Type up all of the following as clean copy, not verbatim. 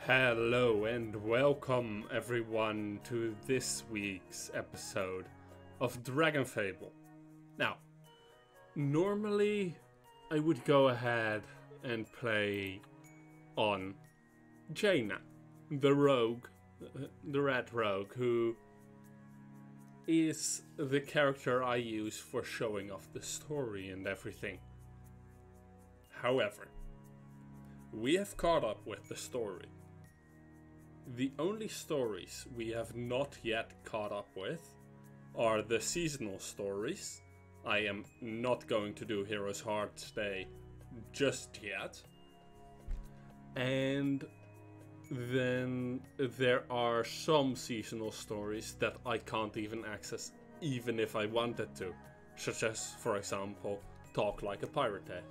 Hello and welcome everyone to this week's episode of Dragonfable. Now, normally I would go ahead and play on Jaina, the rogue, the red rogue, who is the character I use for showing off the story and everything. However, we have caught up with the story. The only stories we have not yet caught up with are the seasonal stories. I am not going to do Heroes Heart's Day just yet. And then there are some seasonal stories that I can't even access even if I wanted to. Such as, for example, Talk Like a Pirate,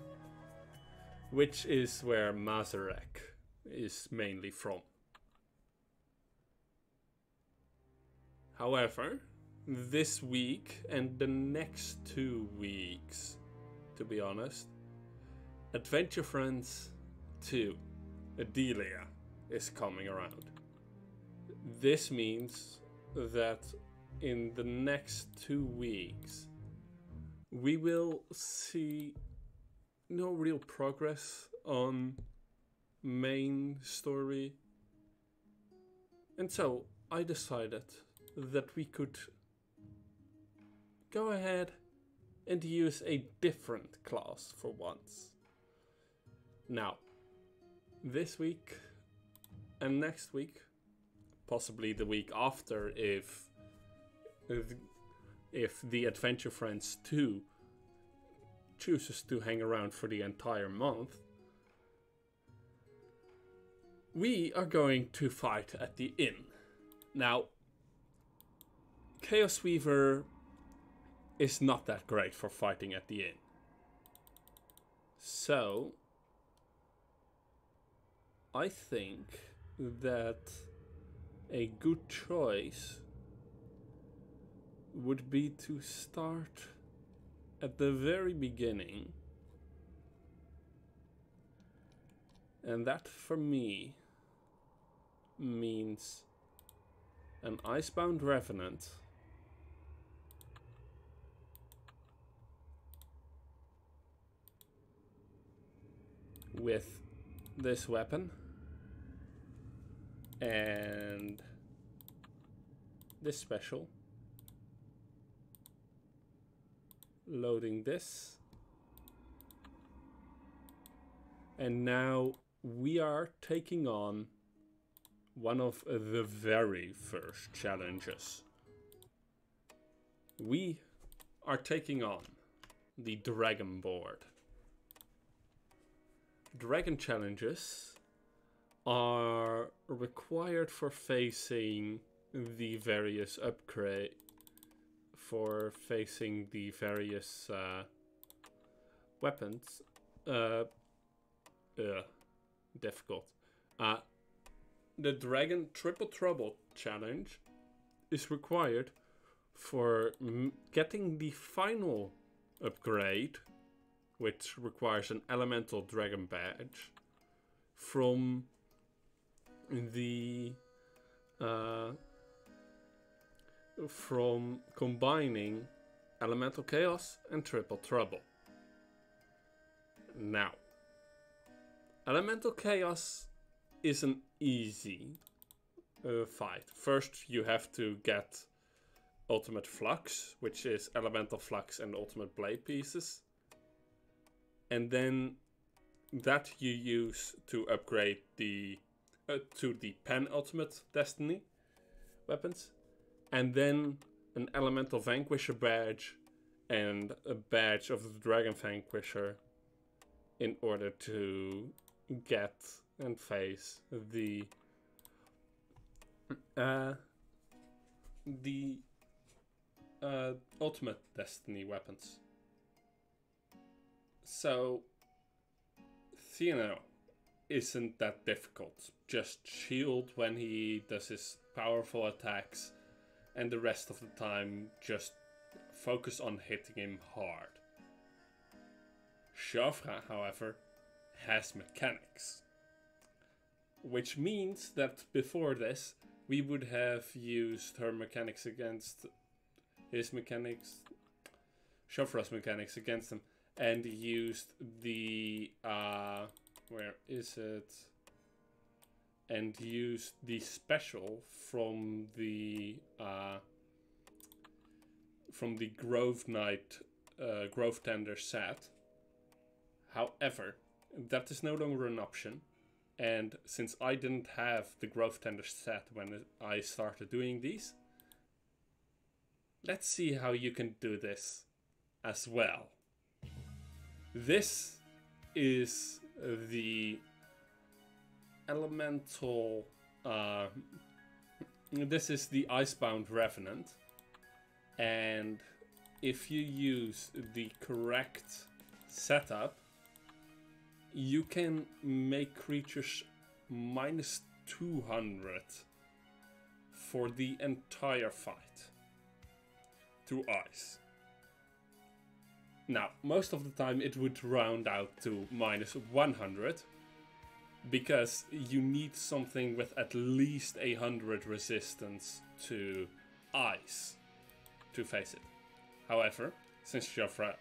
which is where Mazarek is mainly from. However, this week and the next 2 weeks, to be honest, Adventure Friends 2, Adelia, is coming around. This means that in the next 2 weeks, we will see no real progress on main story. And so I decided that we could go ahead and use a different class for once. Now, this week and next week, possibly the week after if the Adventure Friends 2 chooses to hang around for the entire month, we are going to fight at the inn. Now, Chaos Weaver is not that great for fighting at the inn. So, I think that a good choice would be to start at the very beginning. And that for me means an Icebound Revenant with this weapon and this special. Loading this. And now we are taking on one of the very first challenges. We are taking on the Dragon board. Dragon challenges are required for facing the various weapons. Difficult. The Dragon Triple Trouble challenge is required for getting the final upgrade, which requires an Elemental Dragon badge, from combining Elemental Chaos and Triple Trouble. Now, Elemental Chaos is an easy fight. First, you have to get Ultimate Flux, which is Elemental Flux and Ultimate Blade pieces. And then that you use to upgrade to the penultimate Destiny weapons. And then an Elemental Vanquisher badge and a badge of the Dragon Vanquisher in order to get and face the ultimate Destiny weapons. So, Theano isn't that difficult. Just shield when he does his powerful attacks, and the rest of the time just focus on hitting him hard. Joffre, however, has mechanics. Which means that before this, we would have used her mechanics against his mechanics, Shofra's mechanics against him, and used the, where is it? And used the special from the Grove Knight, Grove Tender set. However, that is no longer an option. And since I didn't have the Grove Tender set when I started doing these, let's see how you can do this as well. This is the elemental, this is the Icebound Revenant, and if you use the correct setup, you can make creatures minus 200 for the entire fight to ice. Now, most of the time it would round out to minus 100, because you need something with at least 100 resistance to ice to face it. However, since Shofra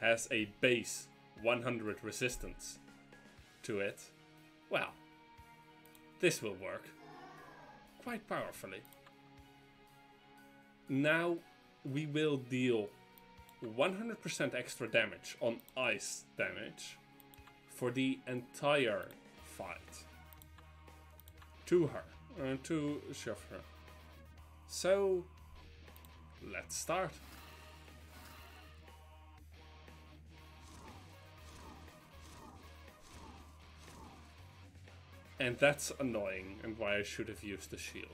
has a base 100 resistance to it, well, this will work quite powerfully. Now we will deal 100% extra damage on ice damage for the entire fight to her, to Shofra. So let's start. And that's annoying, and why I should have used the shield.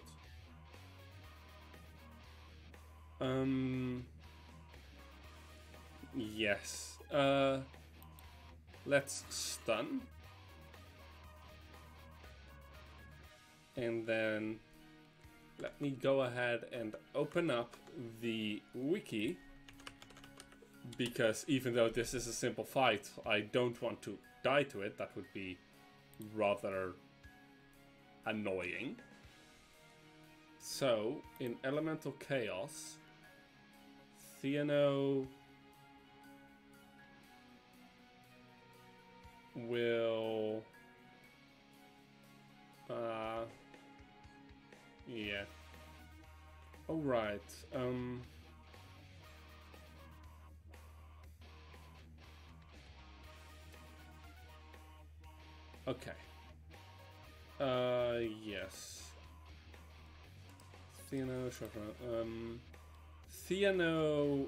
Yes. Let's stun. And then let me go ahead and open up the wiki, because even though this is a simple fight, I don't want to die to it. That would be rather annoying. So, in Elemental Chaos, Theano will... yeah. Alright, okay. Yes. Theano, Shofra. Theano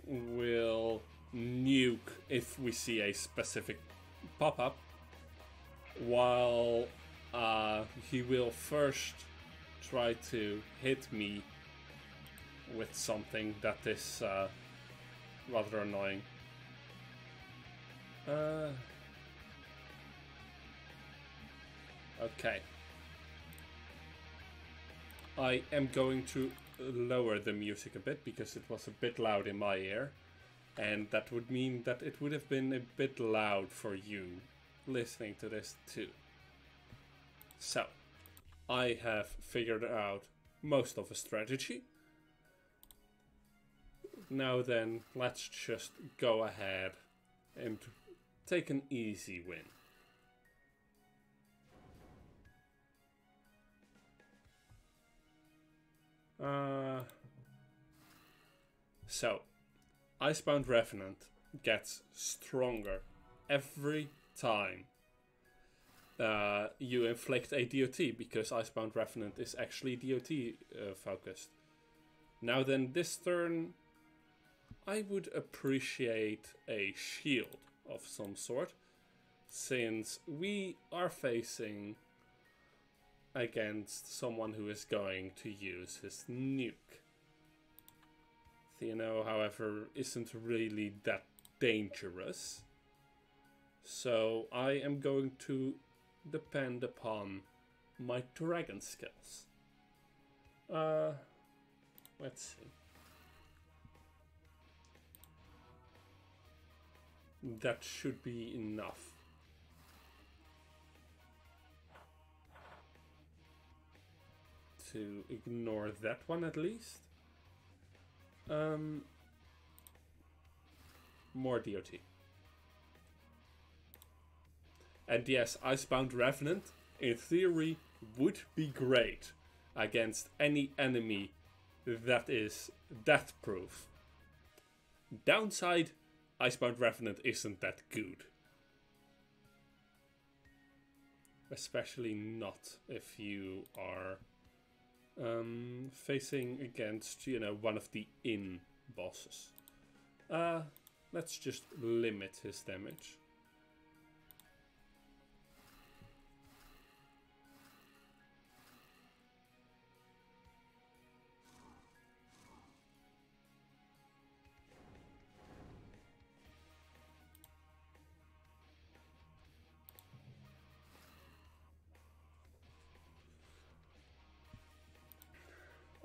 will nuke if we see a specific pop-up, while he will first try to hit me with something that is rather annoying. Okay. I am going to lower the music a bit because it was a bit loud in my ear, and that would mean that it would have been a bit loud for you listening to this too. So, I have figured out most of a strategy. Now then, let's just go ahead and take an easy win. So, Icebound Revenant gets stronger every time you inflict a DOT, because Icebound Revenant is actually DOT focused. Now then, this turn I would appreciate a shield of some sort, since we are facing against someone who is going to use his nuke. Theano, however, isn't really that dangerous, so I am going to depend upon my dragon skills. Let's see. That should be enough. To ignore that one at least. More DOT. And yes, Icebound Revenant, in theory, would be great against any enemy that is death proof. Downside, Icebound Revenant isn't that good. Especially not if you are facing against, you know, one of the inn bosses. Let's just limit his damage.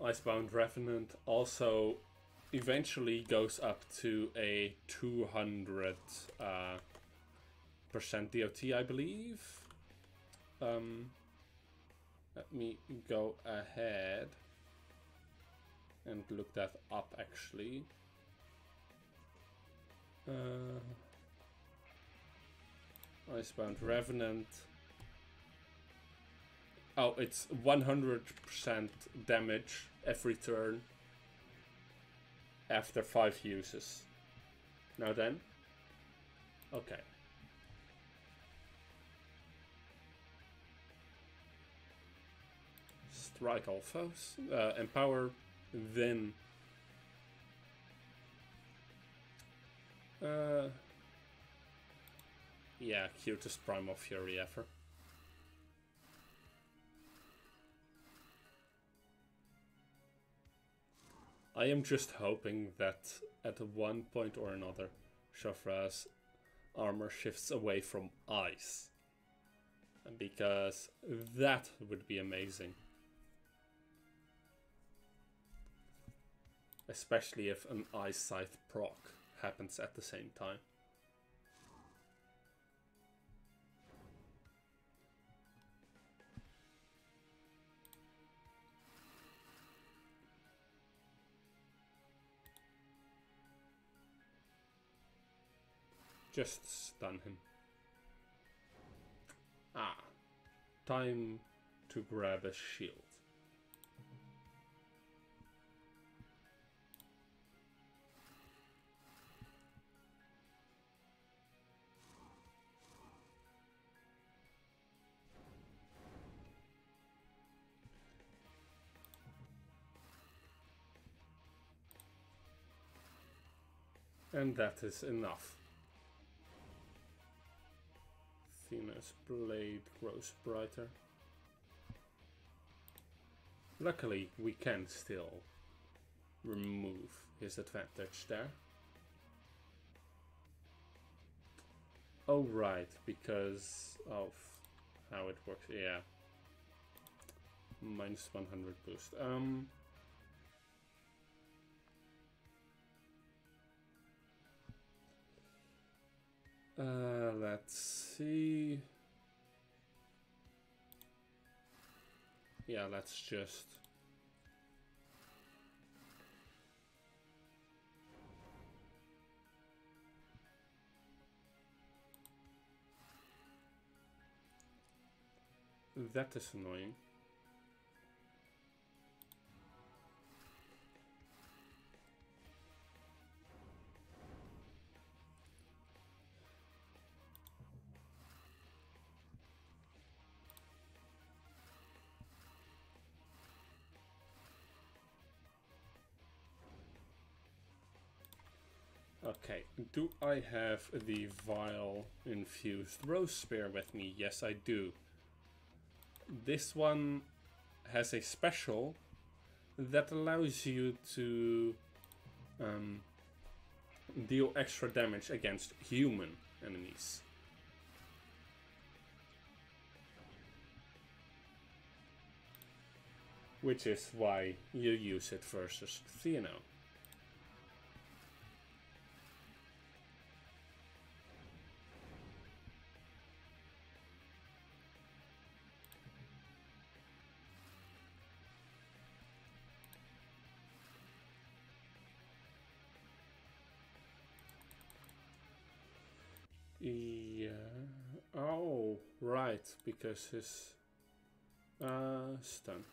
Icebound Revenant also eventually goes up to a 200% DOT, I believe. Let me go ahead and look that up actually. Icebound Revenant. Oh, it's 100% damage every turn after 5 uses. Now then. Okay. Strike all foes. Empower, then. Yeah, cutest Primal Fury ever. I am just hoping that at one point or another, Shofra's armor shifts away from ice. Because that would be amazing. Especially if an Ice Scythe proc happens at the same time. Just stun him. Ah, time to grab a shield. And that is enough. Athena's blade grows brighter. Luckily, we can still remove his advantage there. Oh, right, because of how it works. Yeah. Minus 100 boost. Let's see. Yeah, let's just... That is annoying. Okay, do I have the Vile Infused Rose Spear with me? Yes, I do. This one has a special that allows you to deal extra damage against human enemies. Which is why you use it versus Theano. Yeah. Oh, right, because his stun.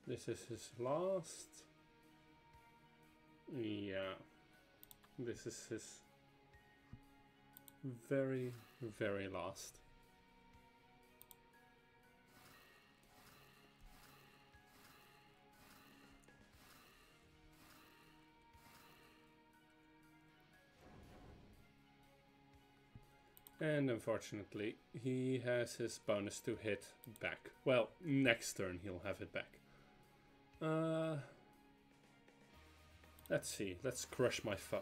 This is his last. Yeah. This is his very, very last. And unfortunately, he has his bonus to hit back. Well, next turn he'll have it back. Let's see. Let's crush my foe.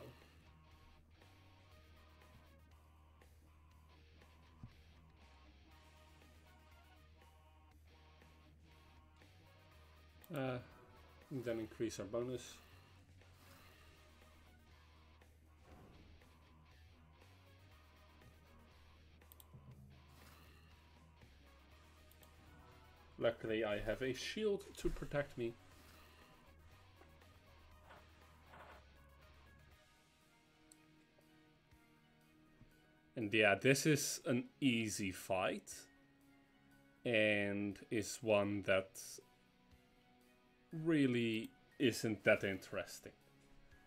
Then increase our bonus. Luckily, I have a shield to protect me. And yeah, this is an easy fight. And is one that really isn't that interesting.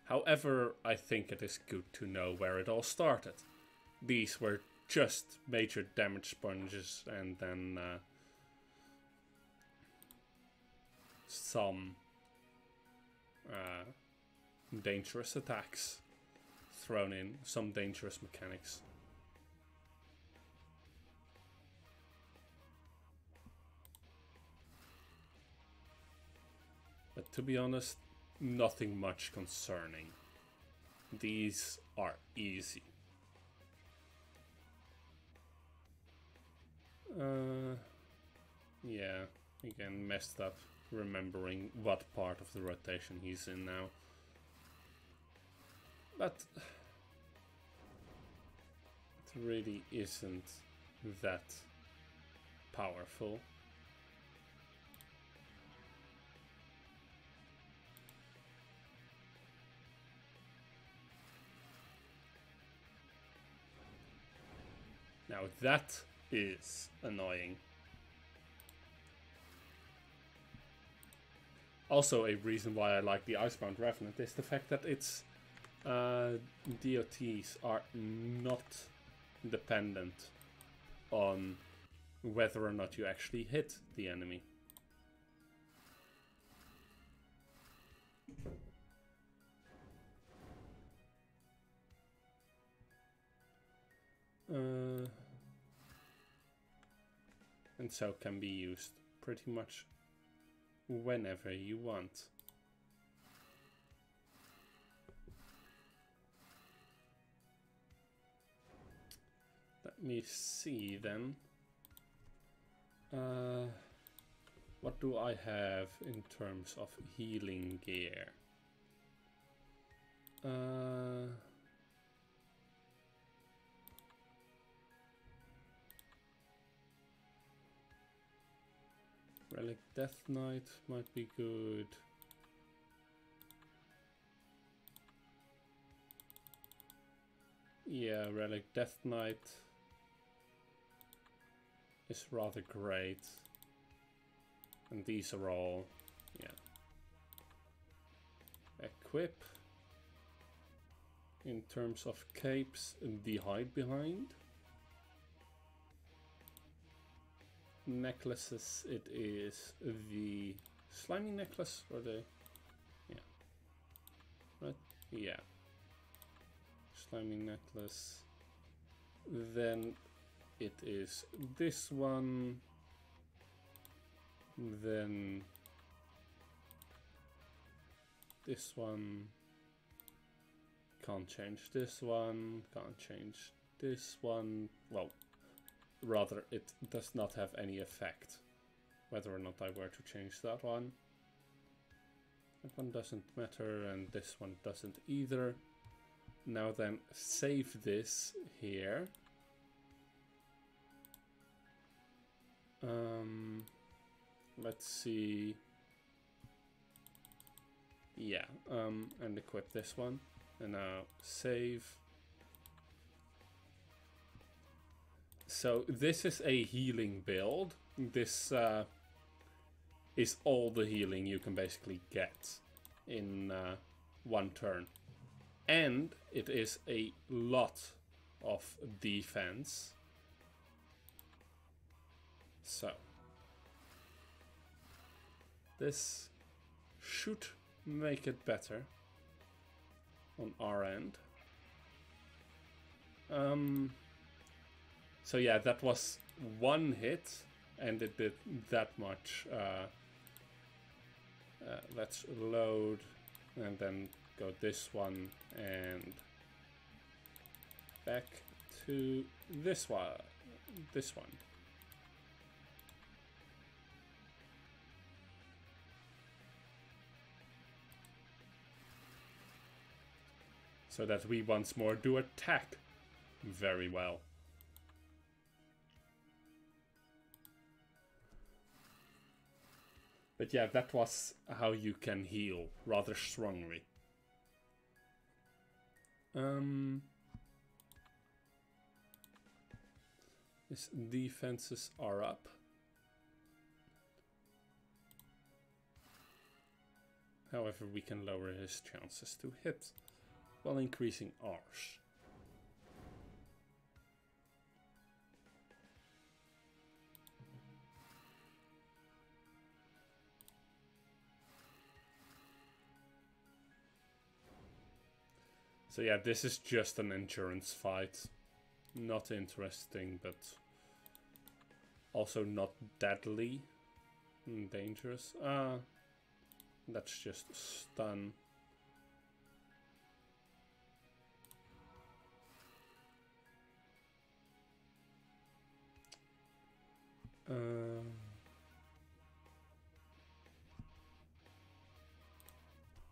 However, I think it is good to know where it all started. These were just major damage sponges and then some dangerous attacks thrown in, some dangerous mechanics. But to be honest, nothing much concerning. These are easy. Yeah, again messed up remembering what part of the rotation he's in now. But it really isn't that powerful. Now that is annoying. Also, a reason why I like the Icebound Revenant is the fact that its DOTs are not dependent on whether or not you actually hit the enemy. And so can be used pretty much whenever you want. Let me see then. What do I have in terms of healing gear? Relic Death Knight might be good. Yeah, Relic Death Knight is rather great. And these are all, yeah. Equip. In terms of capes, the Hide Behind. Necklaces, it is the slimy necklace or the, yeah, right, yeah, slimy necklace. Then it is this one, then this one. Can't change this one, can't change this one. Well, rather, it does not have any effect whether or not I were to change that one. That one doesn't matter, and this one doesn't either. Now then, save this here. Let's see. Yeah, and equip this one. And now save. So this is a healing build. This is all the healing you can basically get in one turn. And it is a lot of defense. So this should make it better on our end. So yeah, that was one hit and it did that much. Let's load and then go this one and back to this one. So that we once more do attack very well. But yeah, that was how you can heal rather strongly. His defenses are up. However, we can lower his chances to hit while increasing ours. So yeah, this is just an endurance fight. Not interesting, but also not deadly and dangerous. That's just stun.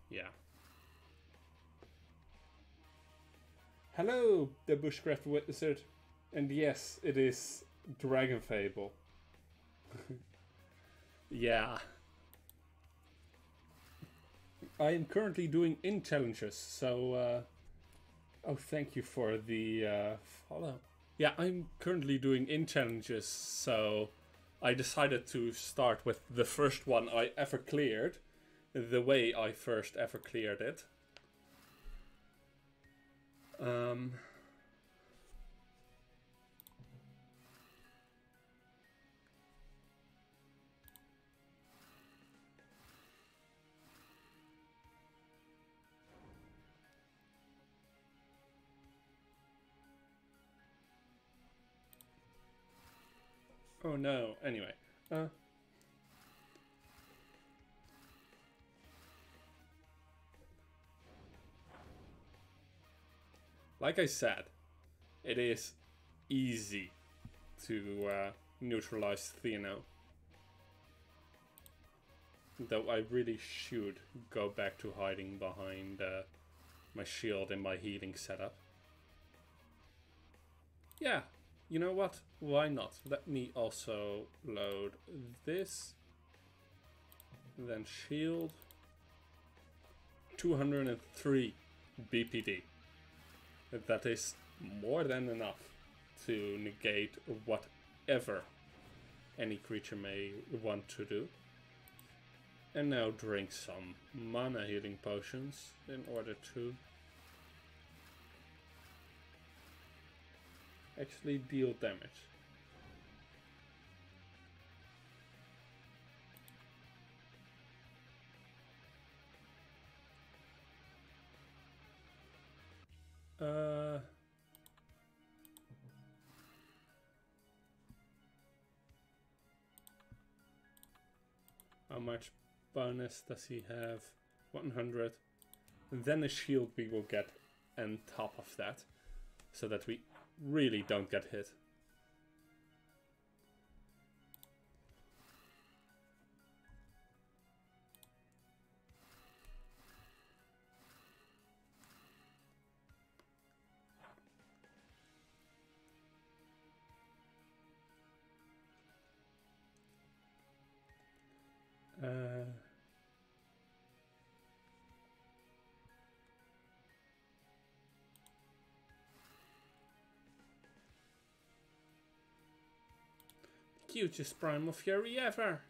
Yeah. Hello, the Bushcraft Wizard. And yes, it is Dragonfable. Yeah. I am currently doing in challenges, so oh, thank you for the follow. Yeah, I'm currently doing in challenges, so I decided to start with the first one I ever cleared, the way I first ever cleared it. Oh no, anyway. Like I said, it is easy to neutralize Theano. Though I really should go back to hiding behind my shield and my healing setup. Yeah, you know what? Why not? Let me also load this. Then shield. 203 BPD. That is more than enough to negate whatever any creature may want to do. And now drink some mana healing potions in order to actually deal damage. How much bonus does he have? 100. And then a shield we will get on top of that, so that we really don't get hit. hugest primal fury ever.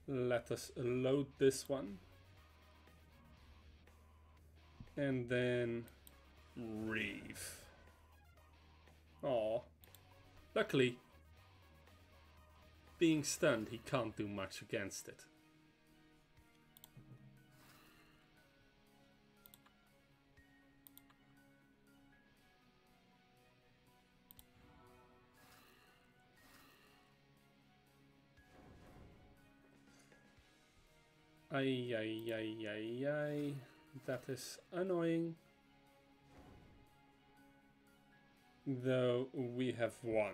Let us load this one. And then Reeve. Aw. Luckily, being stunned, he can't do much against it. Ay. That is annoying. Though we have won.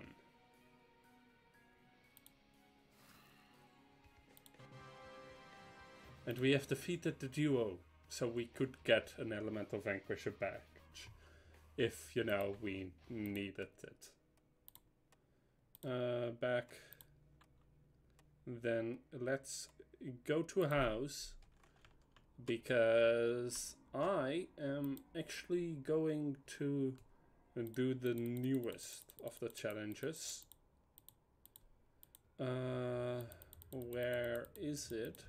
And we have defeated the duo, so we could get an Elemental Vanquisher badge if, you know, we needed it. Back. Then let's go to a house, because I am actually going to do the newest of the challenges. Where is it?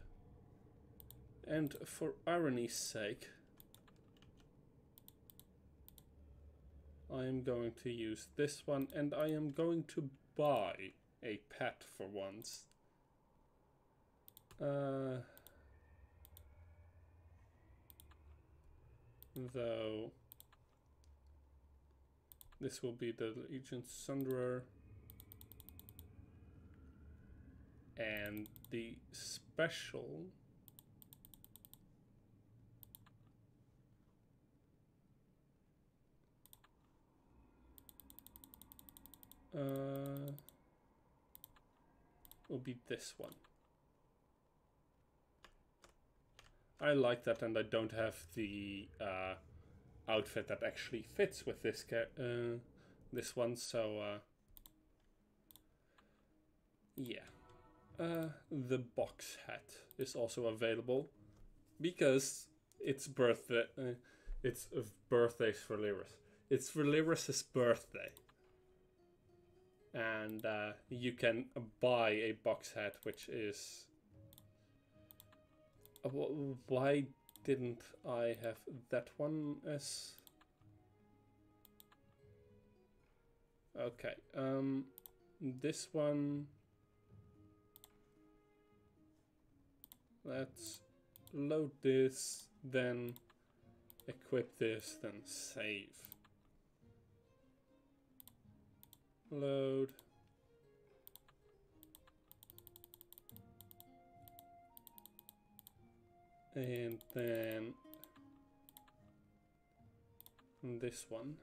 And for irony's sake, I am going to use this one, and I am going to buy a pet for once. Though this will be the Legion Sunderer, and the special will be this one. I like that, and I don't have the outfit that actually fits with this this one, so yeah. The box hat is also available because it's birthday. It's birthdays for Lyris. It's for Lyris's birthday, and you can buy a box hat, which is. Why didn't I have that one as... Okay, this one... Let's load this, then equip this, then save. Load. And then this one.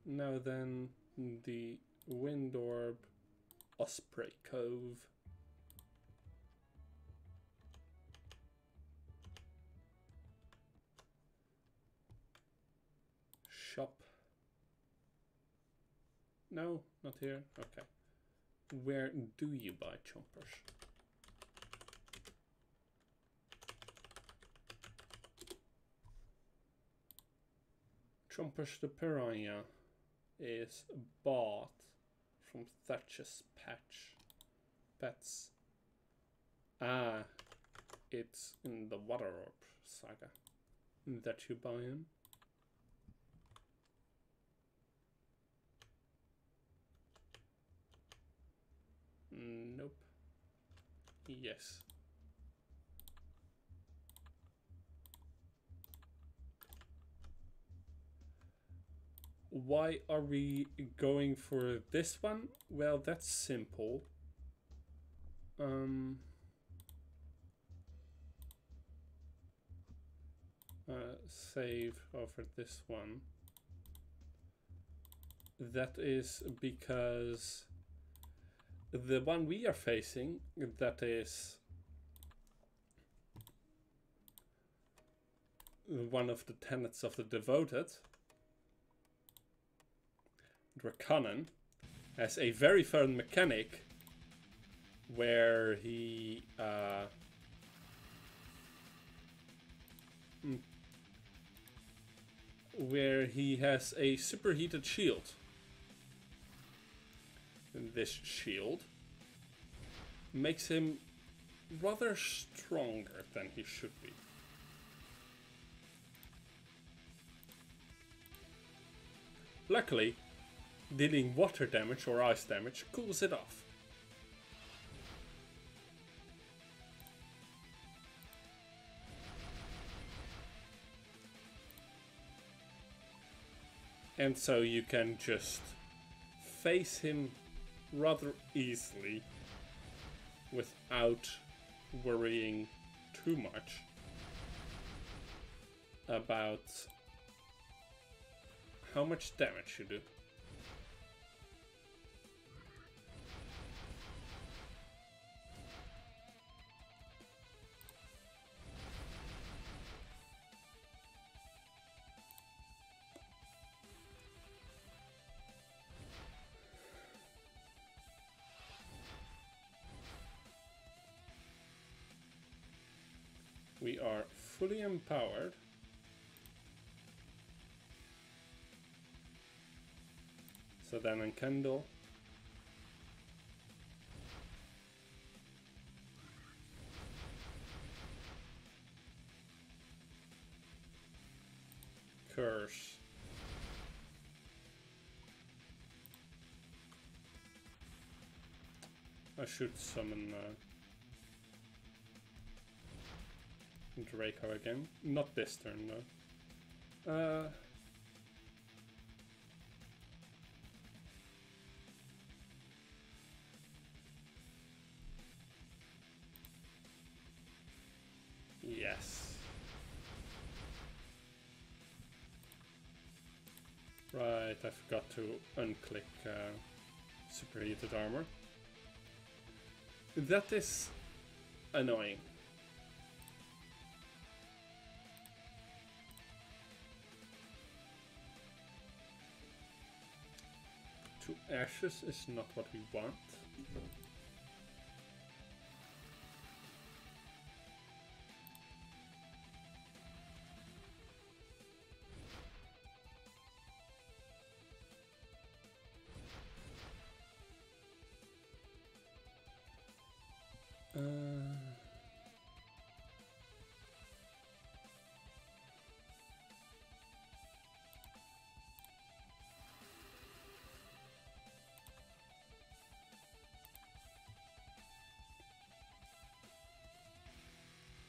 Now then, the Wind Orb, Osprey Cove. Shop. No, not here. Okay. Where do you buy chompers? Chompers the Piranha is bought from Thatcher's Pets. Ah, it's in the Water Orb saga that you buy him. Nope. Yes. Why are we going for this one? Well, that's simple. Save over this one. That is because the one we are facing, that is one of the tenets of the devoted, Draconen, has a very fun mechanic where he has a superheated shield. And this shield makes him rather stronger than he should be. Luckily, dealing water damage or ice damage cools it off. And so you can just face him rather easily without worrying too much about how much damage you do. We are fully empowered. So then on Kendall. Curse. I should summon Draco again. Not this turn though. Yes. Right, I forgot to unclick superheated armor. That is annoying. 2 ashes is not what we want.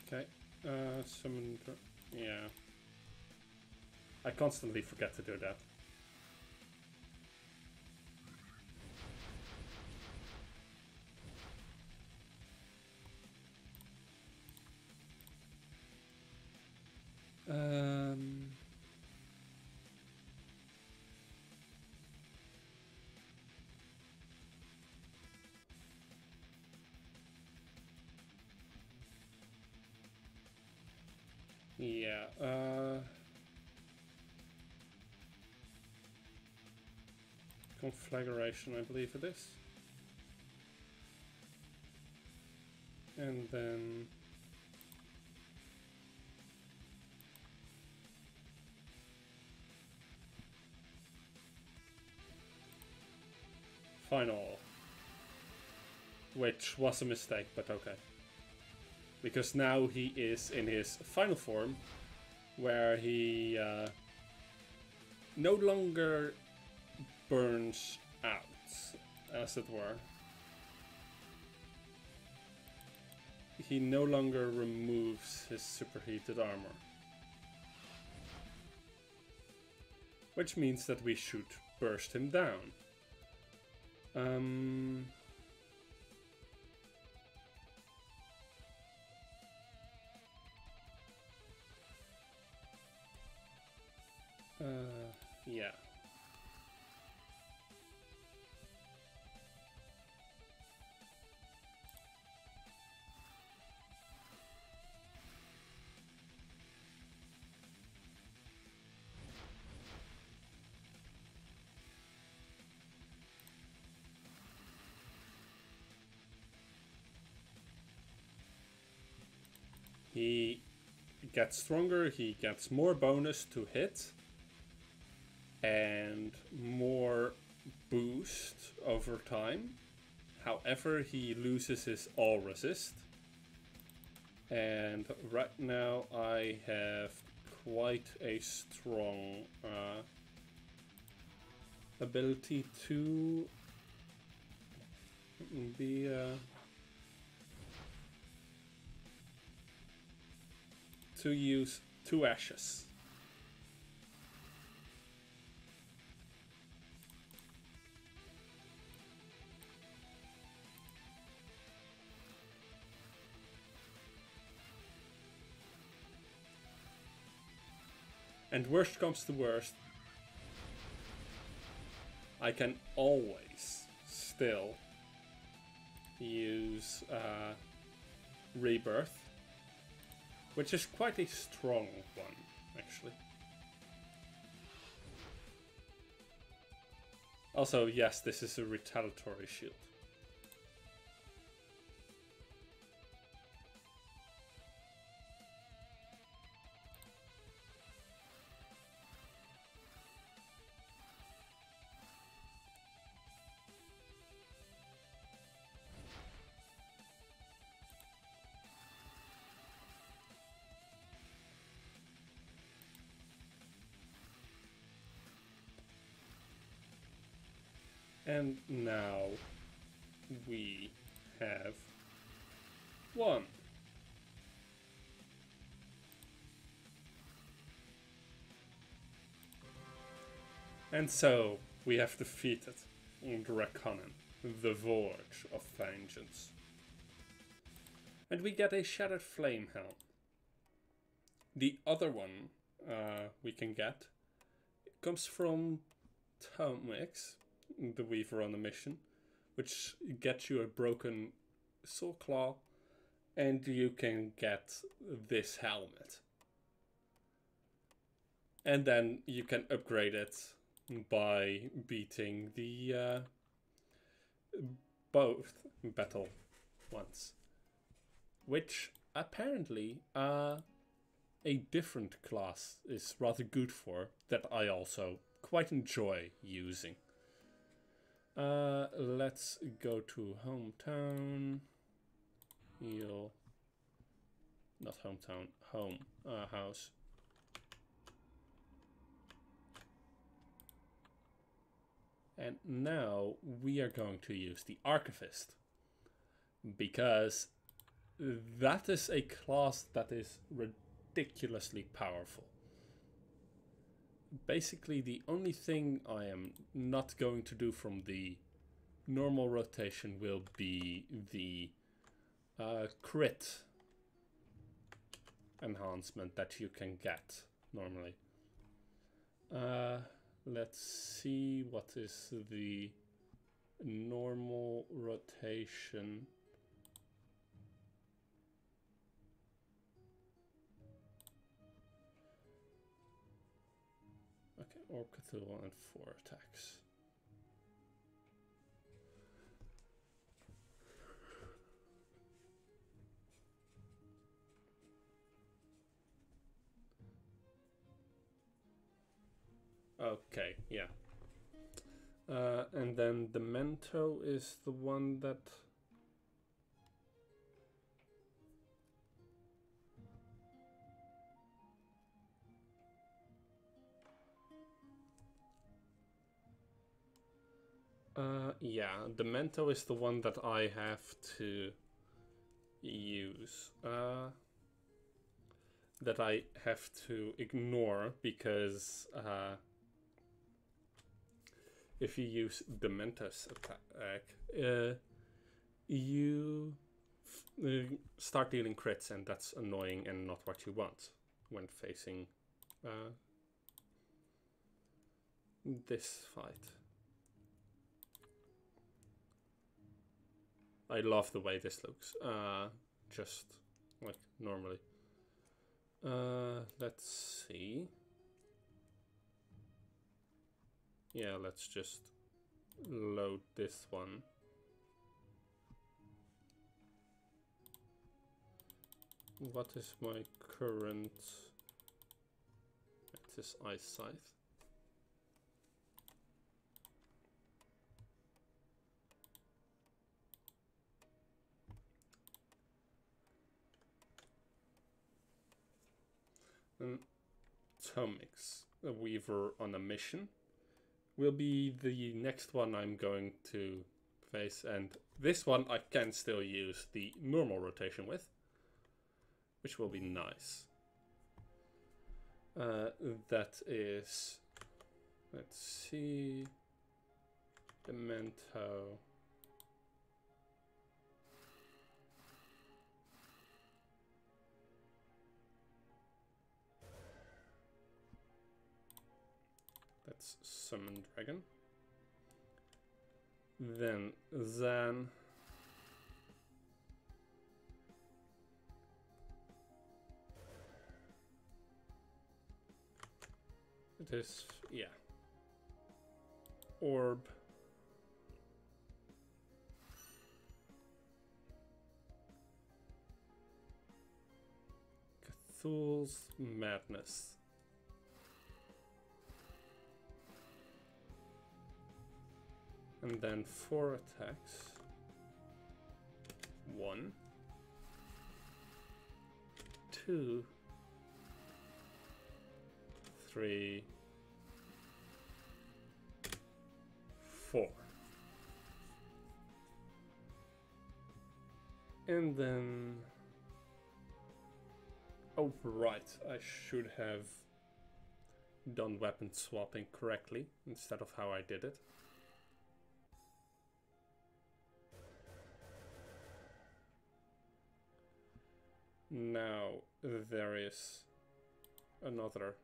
Okay, summon, yeah. I constantly forget to do that. Yeah, conflagration, I believe it is. And then final, which was a mistake, but okay. Because now he is in his final form, where he no longer burns out, as it were. He no longer removes his superheated armor. Which means that we should burst him down. Yeah. gets stronger, he gets more bonus to hit and more boost over time. However, he loses his all resist. And right now I have quite a strong ability to be to use 2 ashes. And worst comes to worst, I can always still use Rebirth, which is quite a strong one, actually. Also, yes, this is a retaliatory shield. And now we have 1. And so we have defeated Draconin, the Vorge of Vengeance. And we get a Shattered Flame Helm. The other one we can get comes from Tomix, the Weaver on a Mission, which gets you a broken Soul Claw, and you can get this helmet. And then you can upgrade it by beating the both battle ones, which apparently a different class is rather good for, that I also quite enjoy using. Let's go to hometown. Heal. Not hometown. Home. House. And now we are going to use the Archivist, because that is a class that is ridiculously powerful. Basically, the only thing I am not going to do from the normal rotation will be the crit enhancement that you can get normally. Let's see what is the normal rotation. Okay, Orb Cthulhu and 4 attacks. Okay, yeah. And then the Mento is the one that... yeah, the Mento is the one that I have to use. That I have to ignore, because if you use the Mentos attack, you start dealing crits, and that's annoying and not what you want when facing this fight. I love the way this looks, just like normally. Let's see. Yeah, let's just load this one. what is my current... It is eyesight. And Tomix, a weaver on a mission, will be the next one I'm going to face, and this one I can still use the normal rotation with, which will be nice. That is, let's see, Demento. That's Summon Dragon. Then Zan. It is, yeah. Orb. Cthulhu's Madness. And then 4 attacks. 1, 2, 3, 4. And then... Oh, right, I should have done weapon swapping correctly instead of how I did it. Now there is another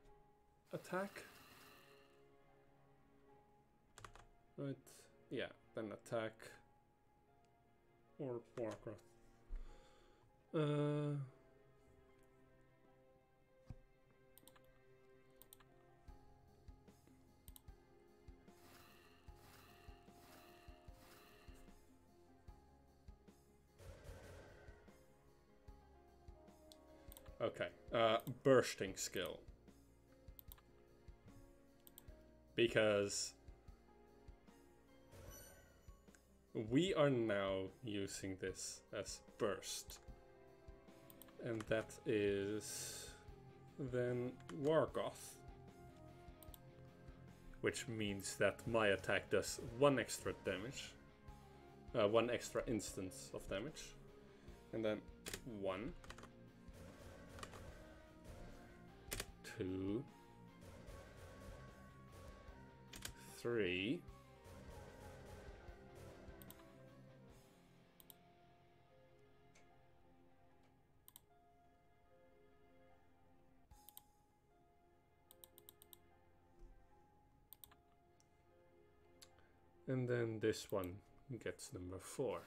attack. Right, yeah, then attack or Warcraft. Okay, bursting skill. Because we are now using this as burst. And that is then Wargoth. Which means that my attack does 1 extra damage. 1 extra instance of damage. And then 1. 2, 3, 4. And then this one gets number 4.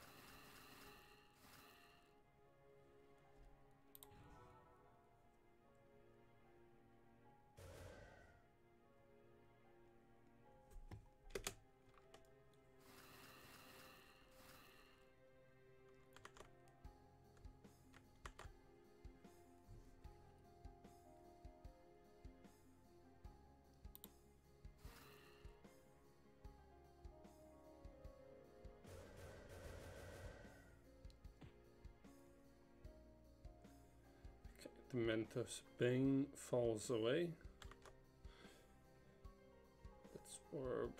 Dementor's Bane falls away. That's Orb,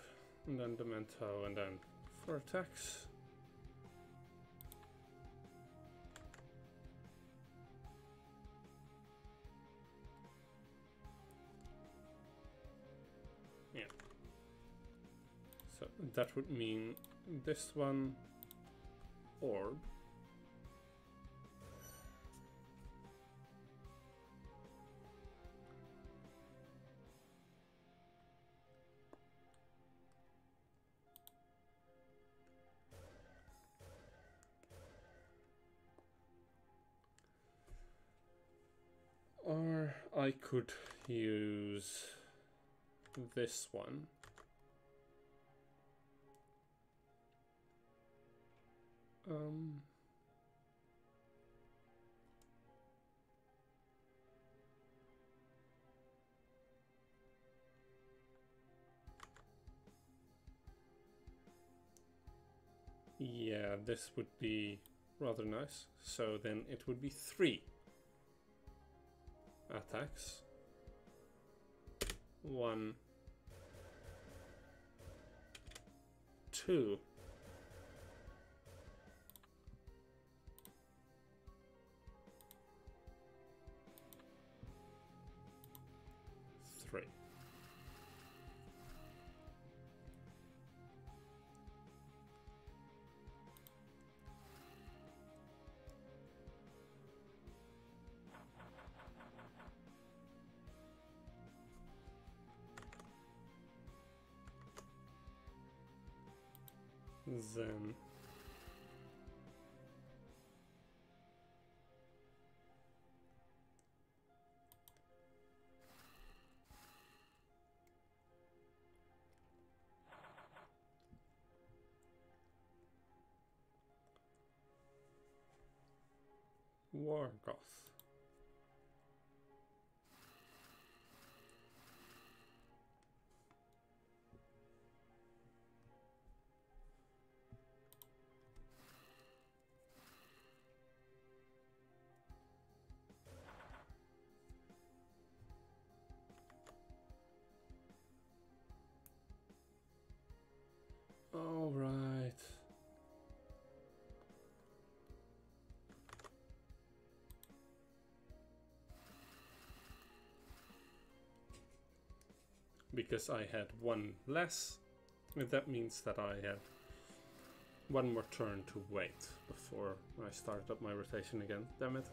and then Demento, and then 4 attacks. Yeah. So that would mean this one, Orb. Or I could use this one. Yeah, this would be rather nice. So then it would be 3 attacks. 1, 2. 3. Then Wargoth. All right. Because I had 1 less, that means that I had 1 more turn to wait before I start up my rotation again. Damn it.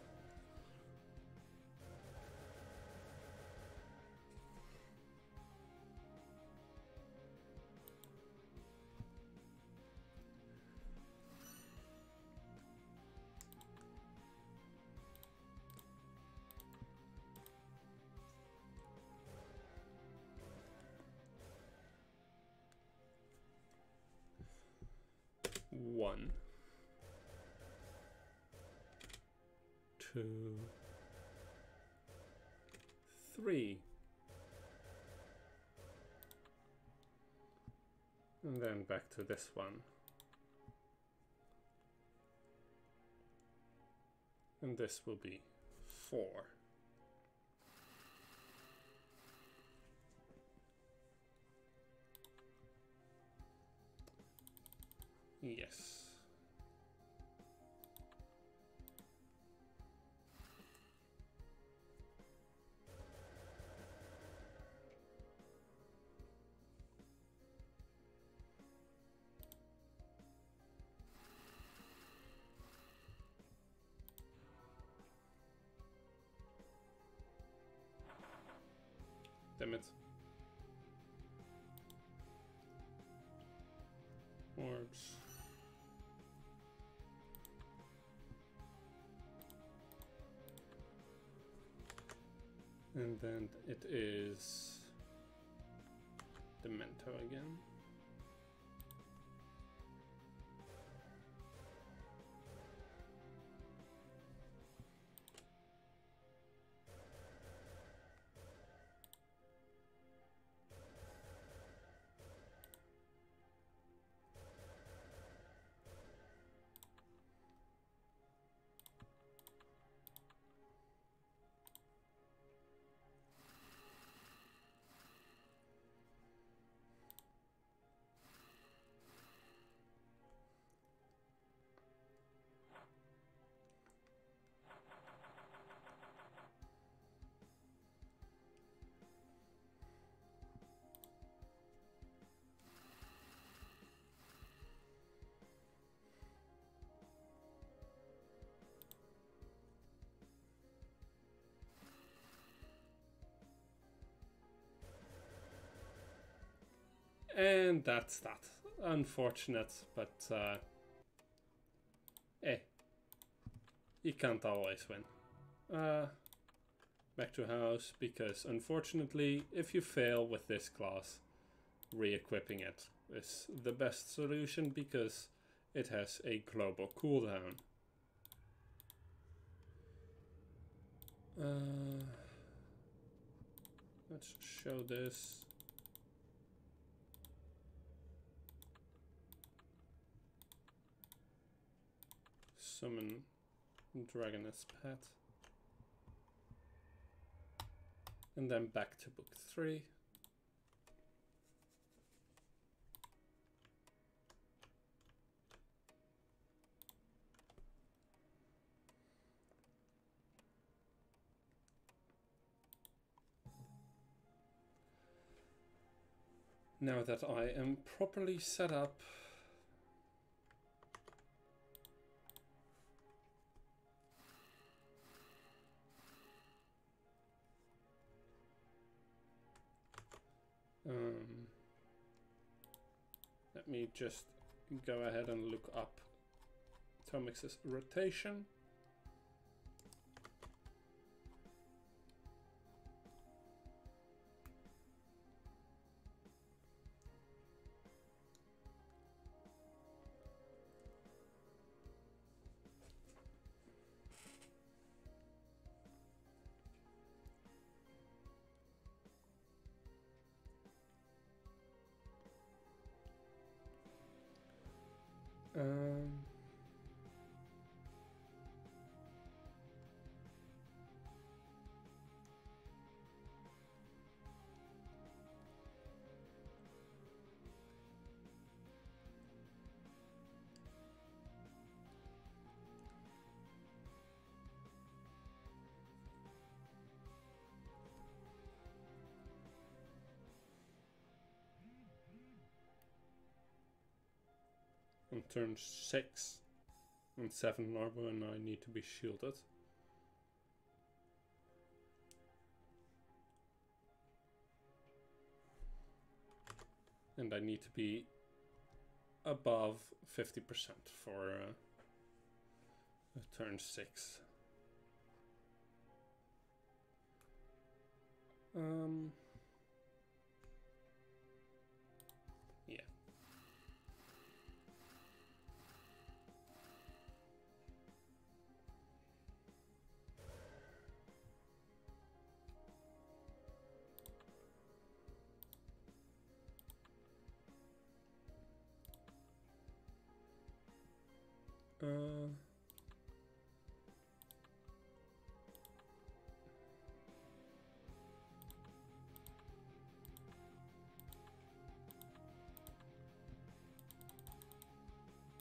One, 2, 3. And then back to this one. And this will be 4. Yes. Damn it. Orbs. And then it is Demento again. And that's that. Unfortunate, but you can't always win. Back to house, because unfortunately, if you fail with this class, re-equipping it is the best solution because it has a global cooldown. Let's show this. summon Dragoness Pet. And then back to book 3. Now that I am properly set up, let me just go ahead and look up Tomix's rotation. On turn 6 and 7 Narbo, and I need to be shielded. And I need to be above 50% for turn 6. Yeah.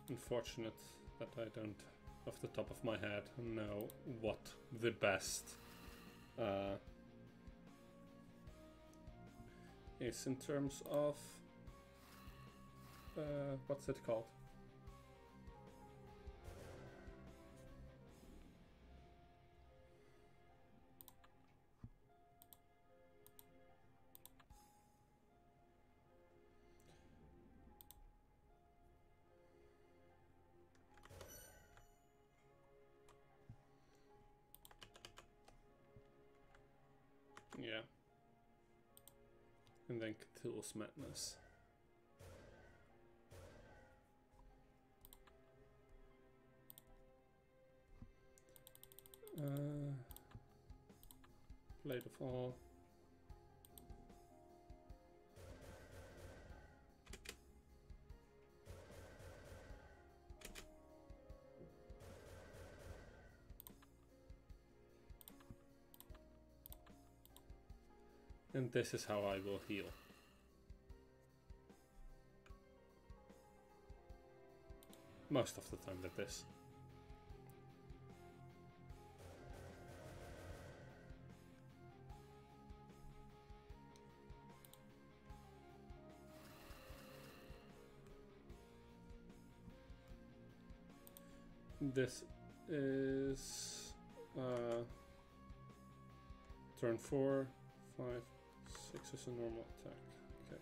Unfortunate that I don't, off the top of my head, know what the best is in terms of what's it called? Yeah. And then Cthulhu's Madness. Blade of All. And this is how I will heal. Most of the time with this. This is turn 4, 5, 6 is a normal attack. Okay.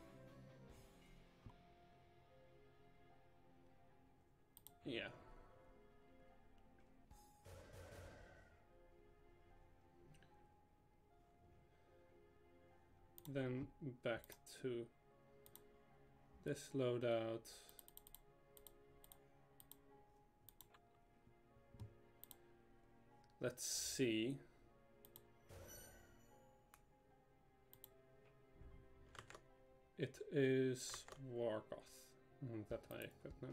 Yeah. Then back to this loadout. Let's see. It is Wargoth that I equip now.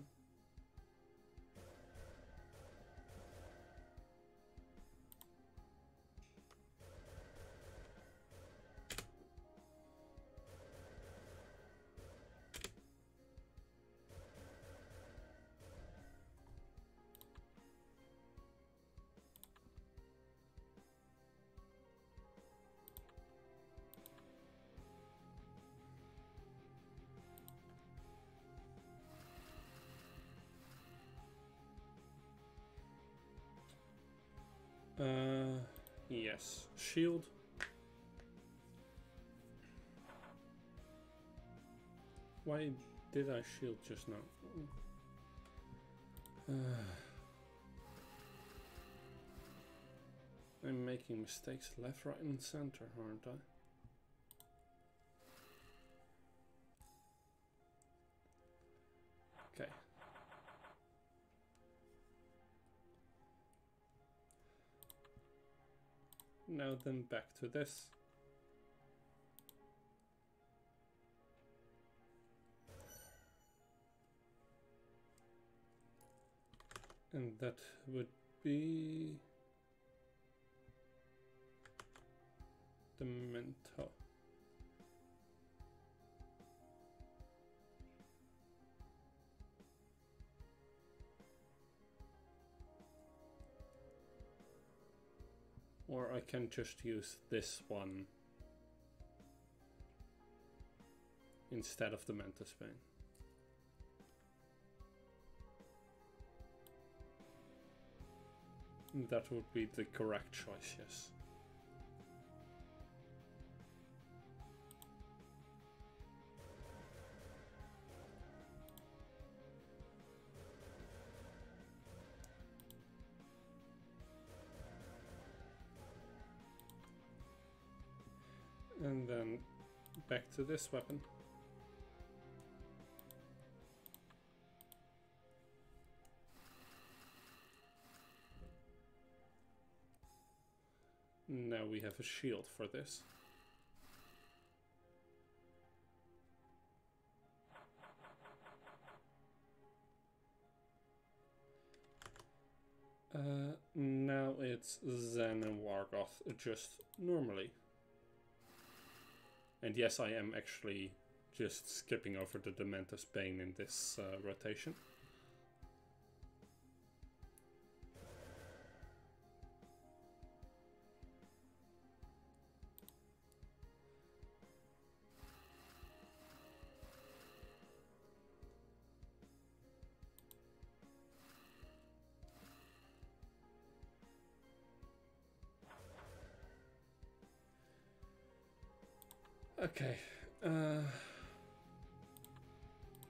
Yes. Shield. Why did I shield just now? I'm making mistakes left, right, and center, aren't I? Okay. Now then, back to this. And that would be the Mento. Or I can just use this one instead of the Mantis Bane. That would be the correct choice, yes. And then back to this weapon. Now we have a shield for this. Now it's Zen and Wargoth just normally. And yes, I am actually just skipping over the Dementor's Bane in this rotation. Okay,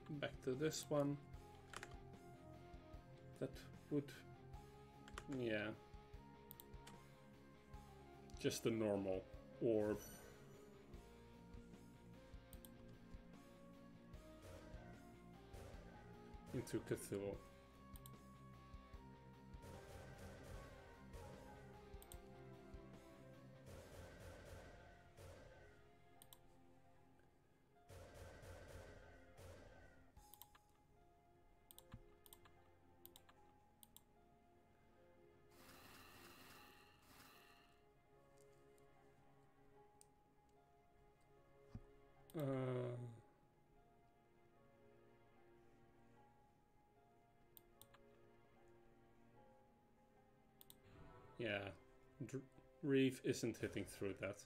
back to this one. That would, yeah, just the normal orb. Into Cthulhu. Yeah, Reeve isn't hitting through that.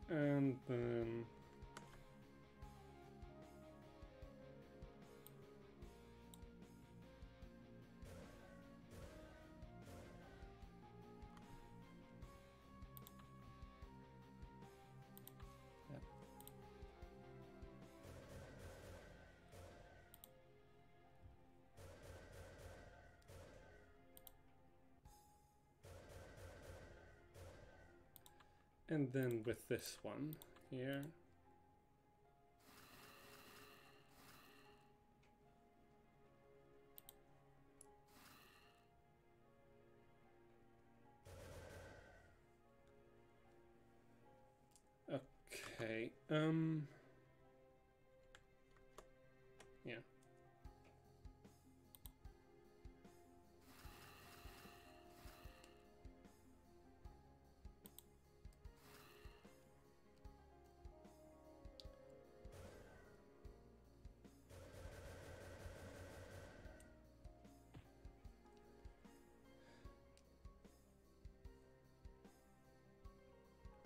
And then and then with this one here. Okay, yeah.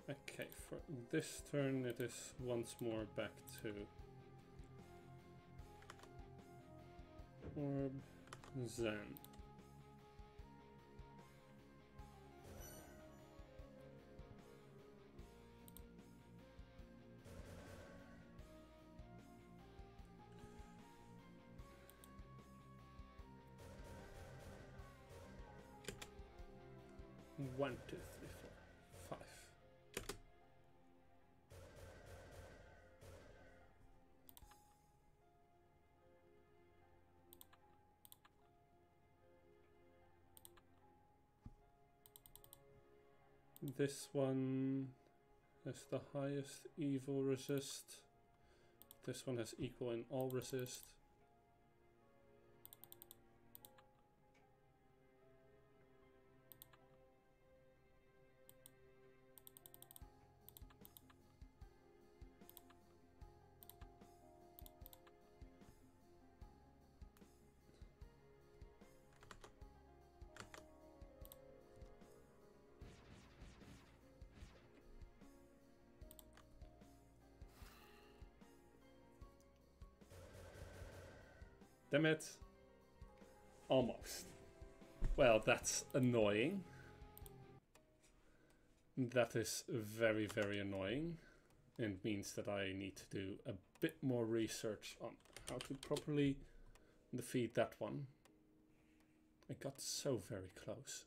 Okay, for this turn it is once more back to Orb Zen. One, two, three, four, five. This one has the highest evil resist. This one has equal in all resist. Damn it. Almost. Well, that's annoying. That is very, very annoying. And means that I need to do a bit more research on how to properly defeat that one. I got so very close.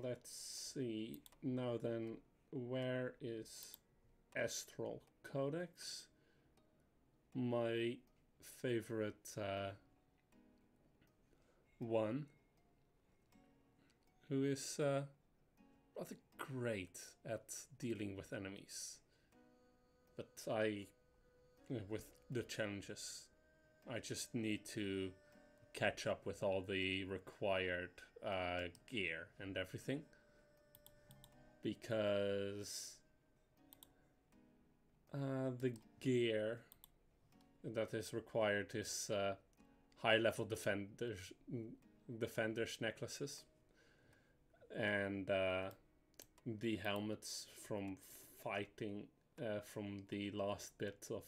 Let's see. Now then, where is Astral Codex? My favorite one, who is rather great at dealing with enemies, but with the challenges, I just need to catch up with all the required gear and everything, because the gear that is required is high-level defenders necklaces, and the helmets from fighting from the last bit of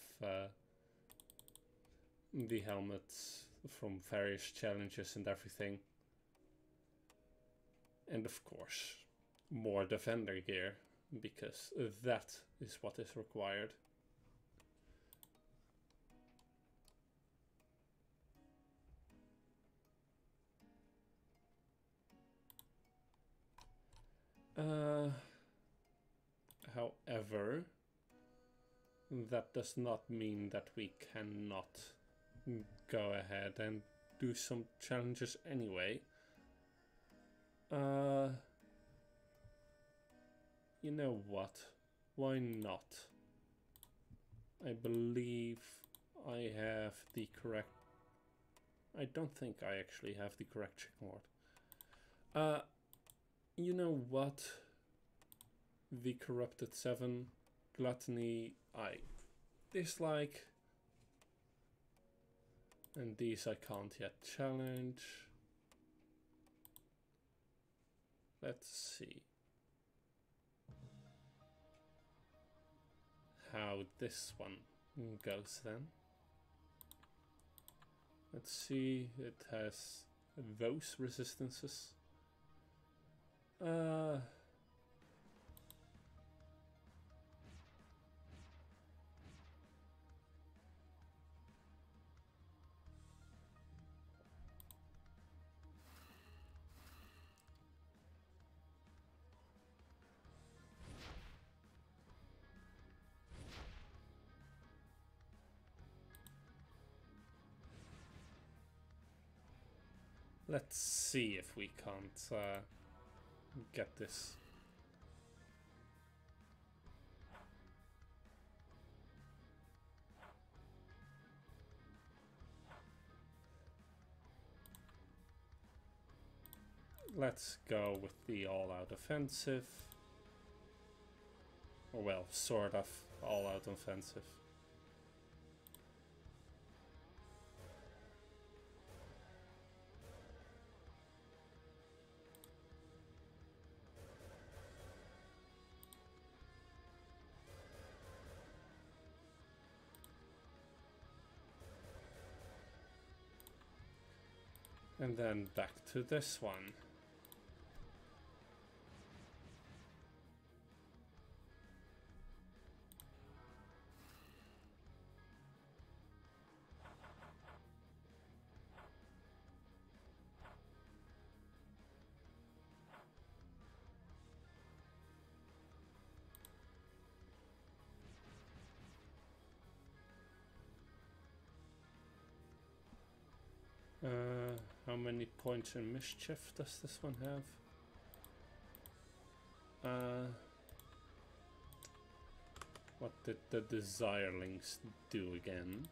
the helmets from various challenges and everything, and of course more defender gear, because that is what is required. However, that does not mean that we cannot go ahead and do some challenges anyway. You know what? Why not? I believe I have the correct... I don't think I actually have the correct chicken word. You know what? The Corrupted 7, Gluttony, I dislike. And these I can't yet challenge. Let's see how this one goes then. Let's see, it has those resistances. Let's see if we can't get this. Let's go with the all-out offensive. Or well, sort of all-out offensive. And then back to this one. How many points in mischief does this one have? What did the Desirelings do again?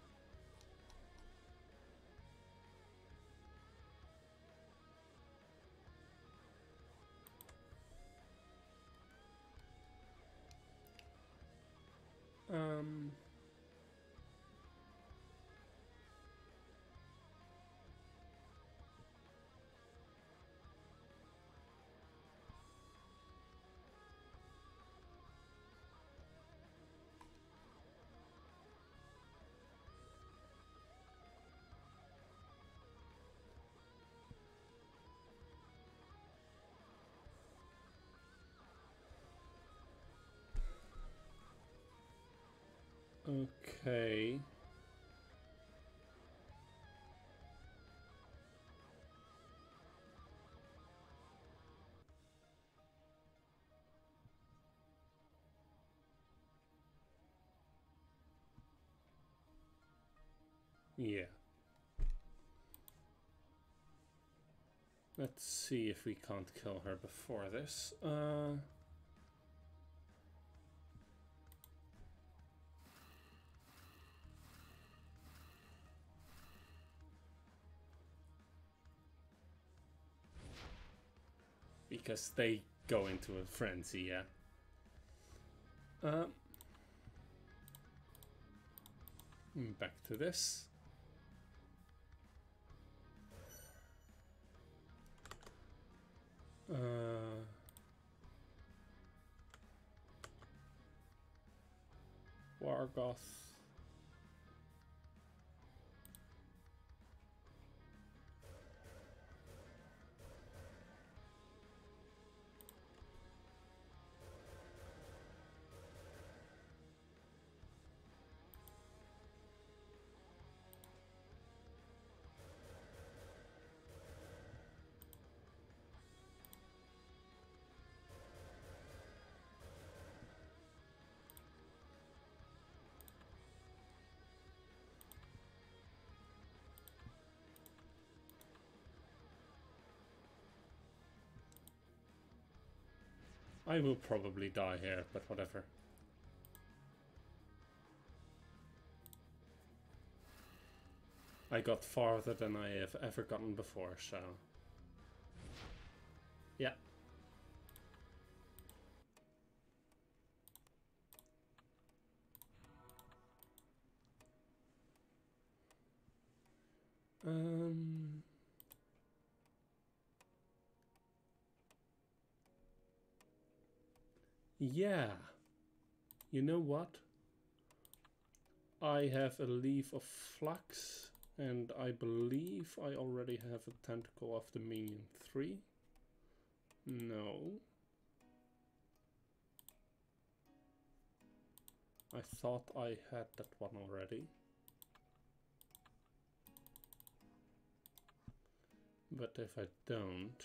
Okay. Yeah. Let's see if we can't kill her before this. Because they go into a frenzy, yeah. Back to this. Wargoth. I will probably die here, but whatever. I got farther than I have ever gotten before, so... yeah. Yeah. You know what? I have a leaf of flux, and I believe I already have a tentacle of the minion 3. No. I thought I had that one already. But if I don't,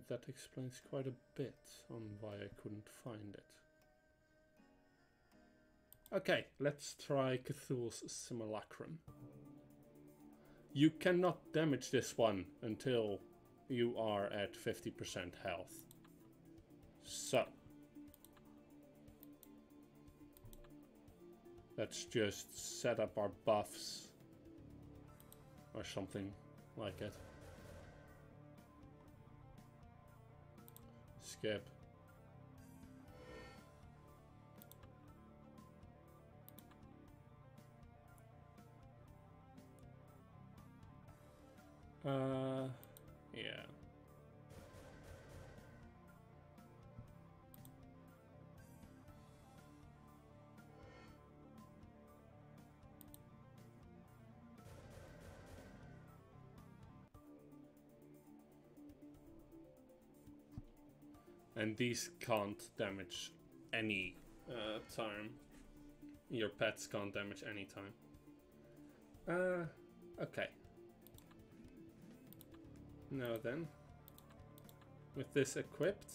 that explains quite a bit on why I couldn't find it. Okay, let's try Cthulhu's Simulacrum. You cannot damage this one until you are at 50% health. So let's just set up our buffs or something like it. Skip. Yeah. And these can't damage any time. Your pets can't damage any time. Okay. Now then, with this equipped,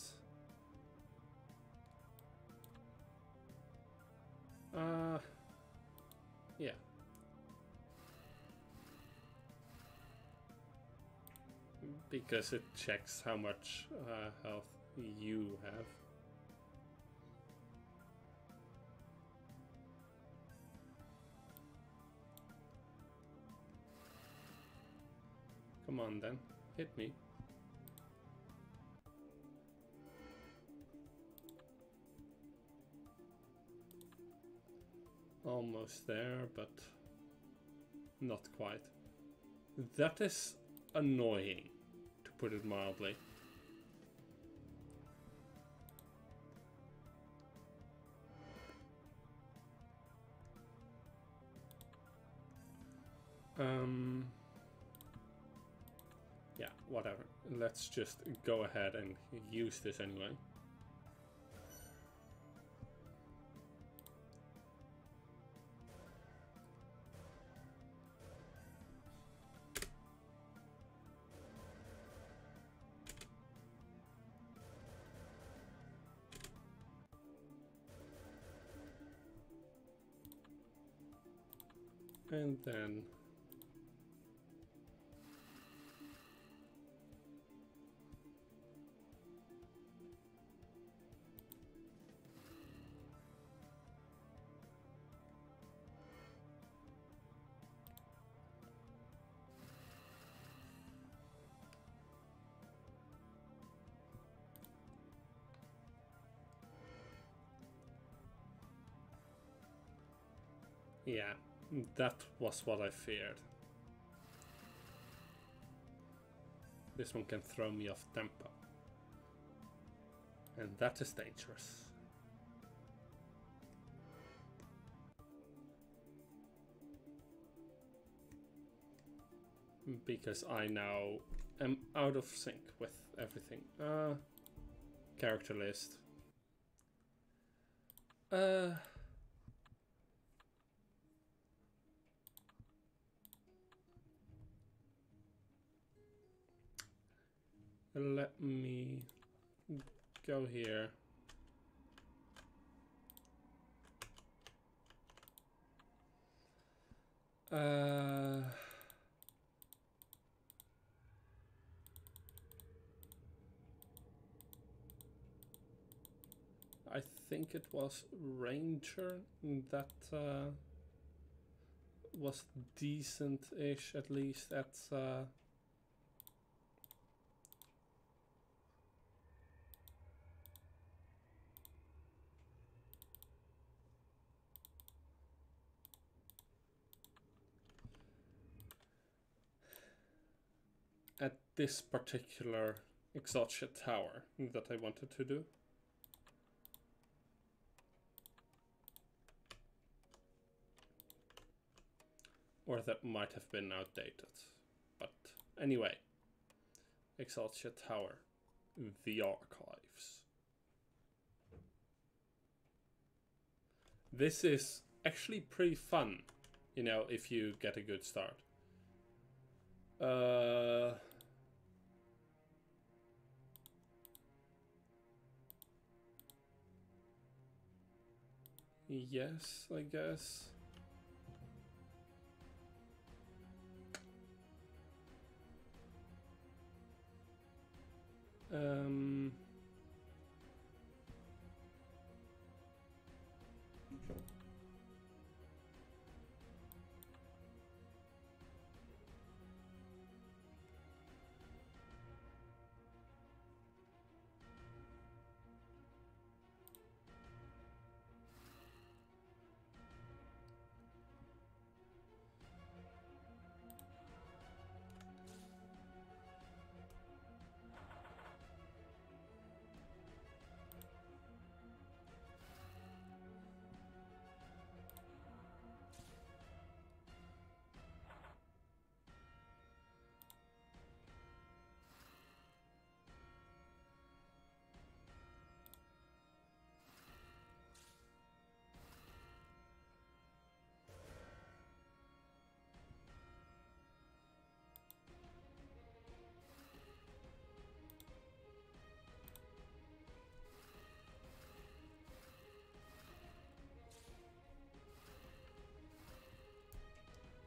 yeah. Because it checks how much health you have. Come on then, hit me. Almost there, but not quite. That is annoying, to put it mildly. Yeah, whatever. Let's just go ahead and use this anyway. And then yeah, that was what I feared. This one can throw me off tempo. And that is dangerous. Because I now am out of sync with everything. Character list. Let me go here. I think it was Ranger that was decent-ish, at least at this particular exhaustion tower that I wanted to do. Or that might have been outdated. But anyway, Exaltia Tower, the archives. This is actually pretty fun, you know, if you get a good start. Yes, I guess.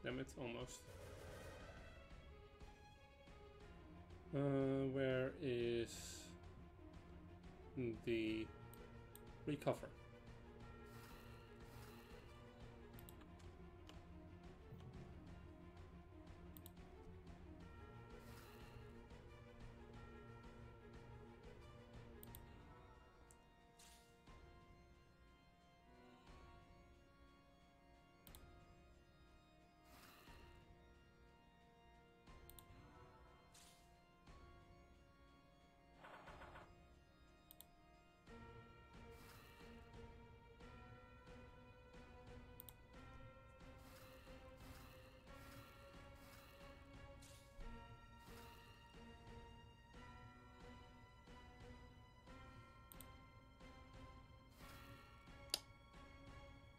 Damn it, almost. Where is the recover?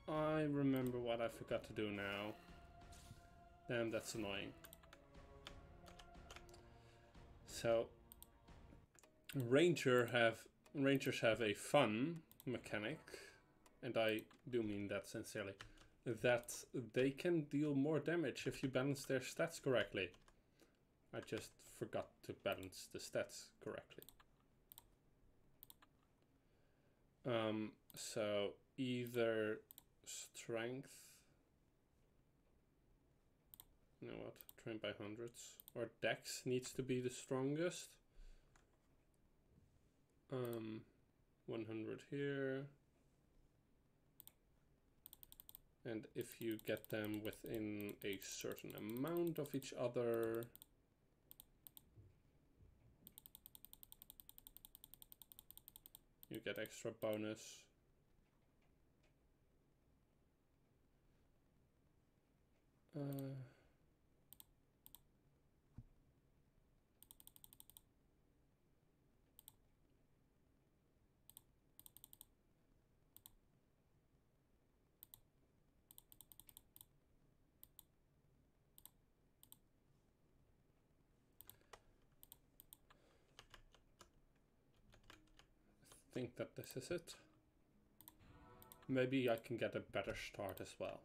I remember what I forgot to do now. Damn, that's annoying. So, rangers have a fun mechanic, and I do mean that sincerely, that they can deal more damage if you balance their stats correctly. I just forgot to balance the stats correctly. So either strength, you know what, train by hundreds, or dex needs to be the strongest. 100 here. And if you get them within a certain amount of each other, you get extra bonus. I think that this is it. Maybe I can get a better start as well.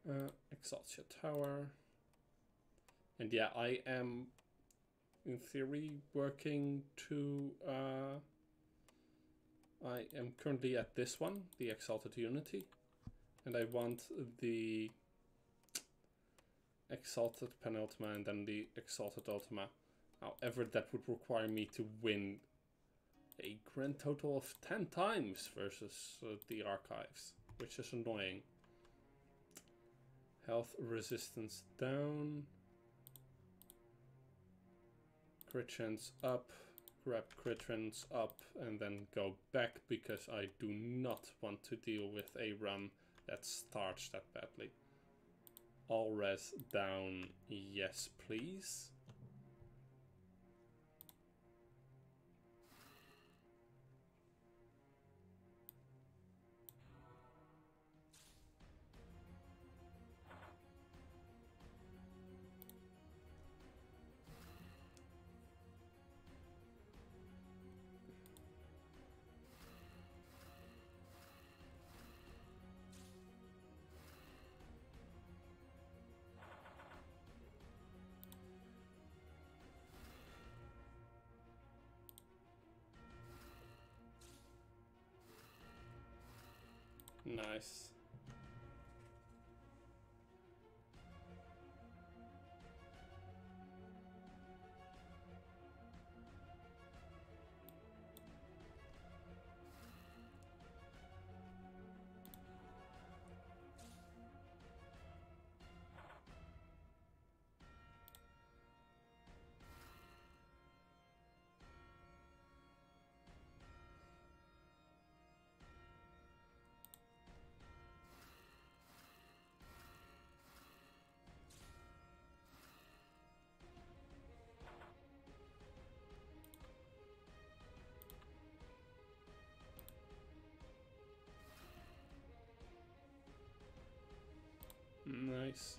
Exaltia Tower. And yeah, I am in theory working to I am currently at this one, the Exalted Unity, and I want the Exalted Penultima and then the Exalted Ultima. However, that would require me to win a grand total of 10 times versus the Archives, which is annoying. Health resistance down. Crit chance up. Grab crit chance up and then go back because I do not want to deal with a run that starts that badly. All res down, yes please. Nice. Nice.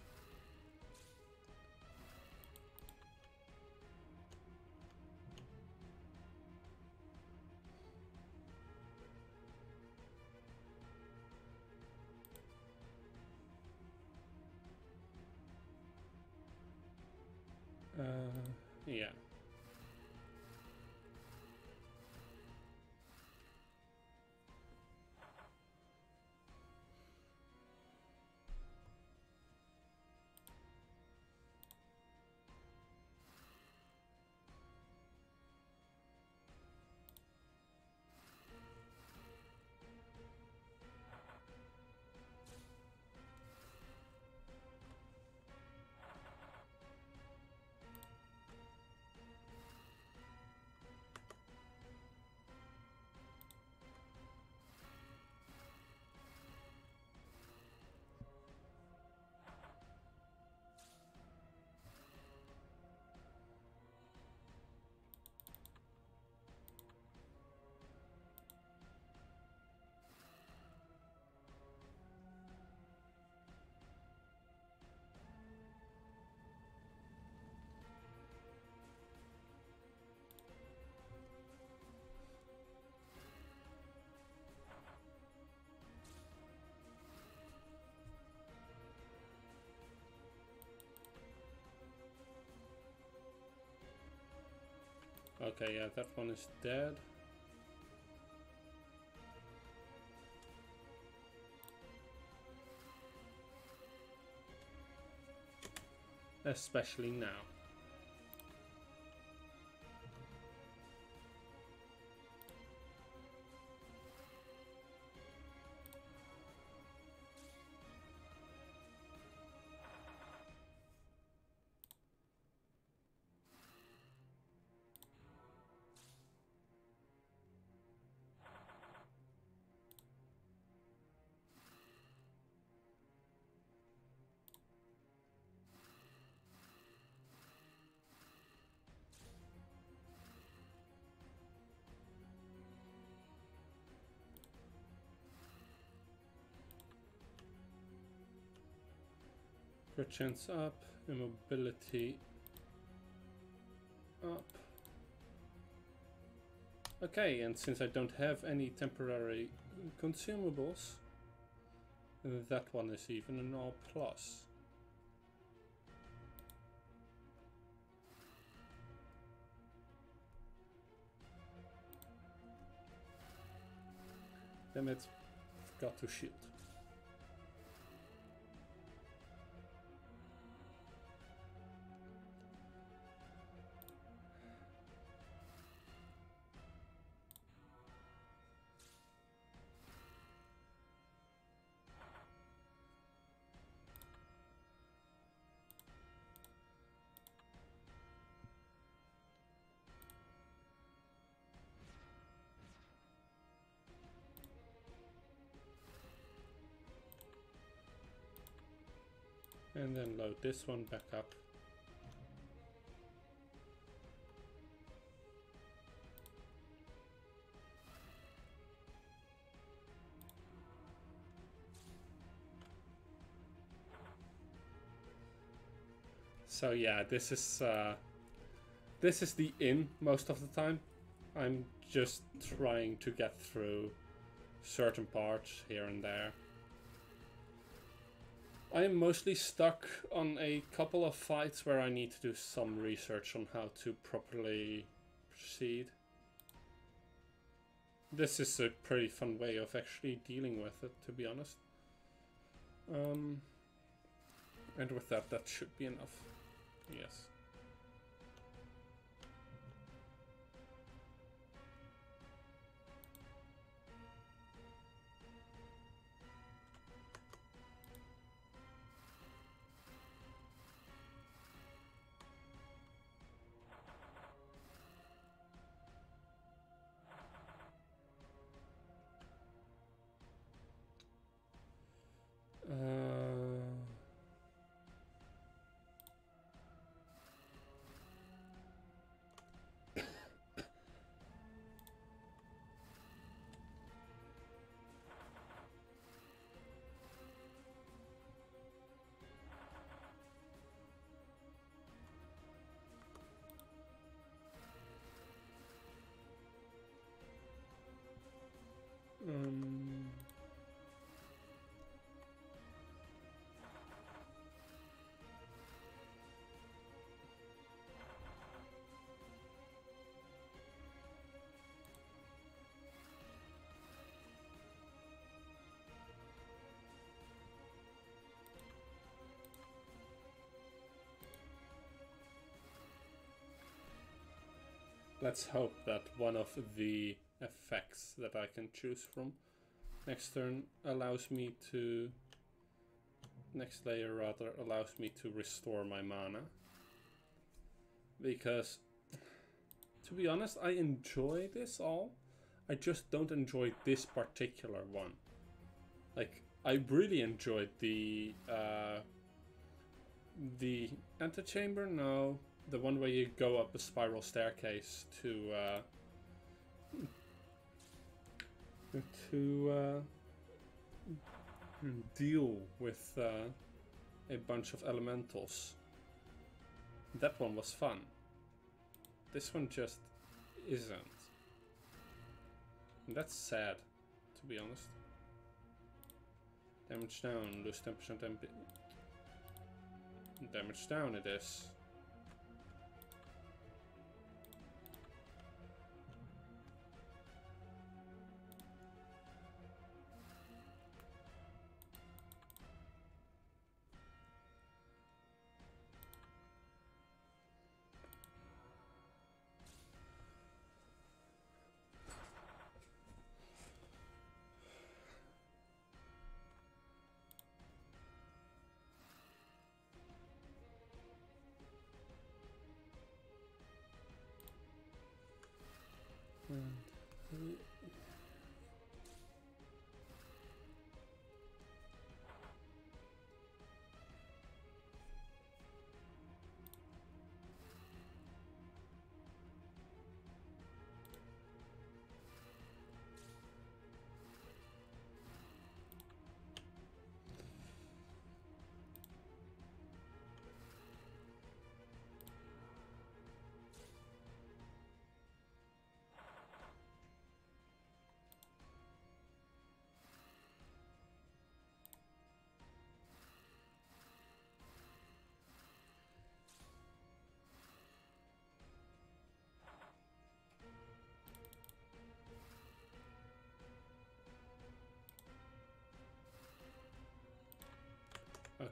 Okay, yeah, that one is dead. Especially now. Crit chance up, immobility up. Okay, and since I don't have any temporary consumables, that one is even an all plus. Damn it, forgot to shield. And then load this one back up. So yeah, this is the inn most of the time. I'm just trying to get through certain parts here and there. I am mostly stuck on a couple of fights where I need to do some research on how to properly proceed. This is a pretty fun way of actually dealing with it, to be honest. And with that, that should be enough. Yes. Let's hope that one of the effects that I can choose from next turn allows me to... next layer rather, allows me to restore my mana. Because, to be honest, I enjoy this all. I just don't enjoy this particular one. Like, I really enjoyed the antechamber, no. The one where you go up a spiral staircase to deal with a bunch of elementals. That one was fun. This one just isn't. And that's sad, to be honest. Damage down, lose 10% MP. Damage down it is.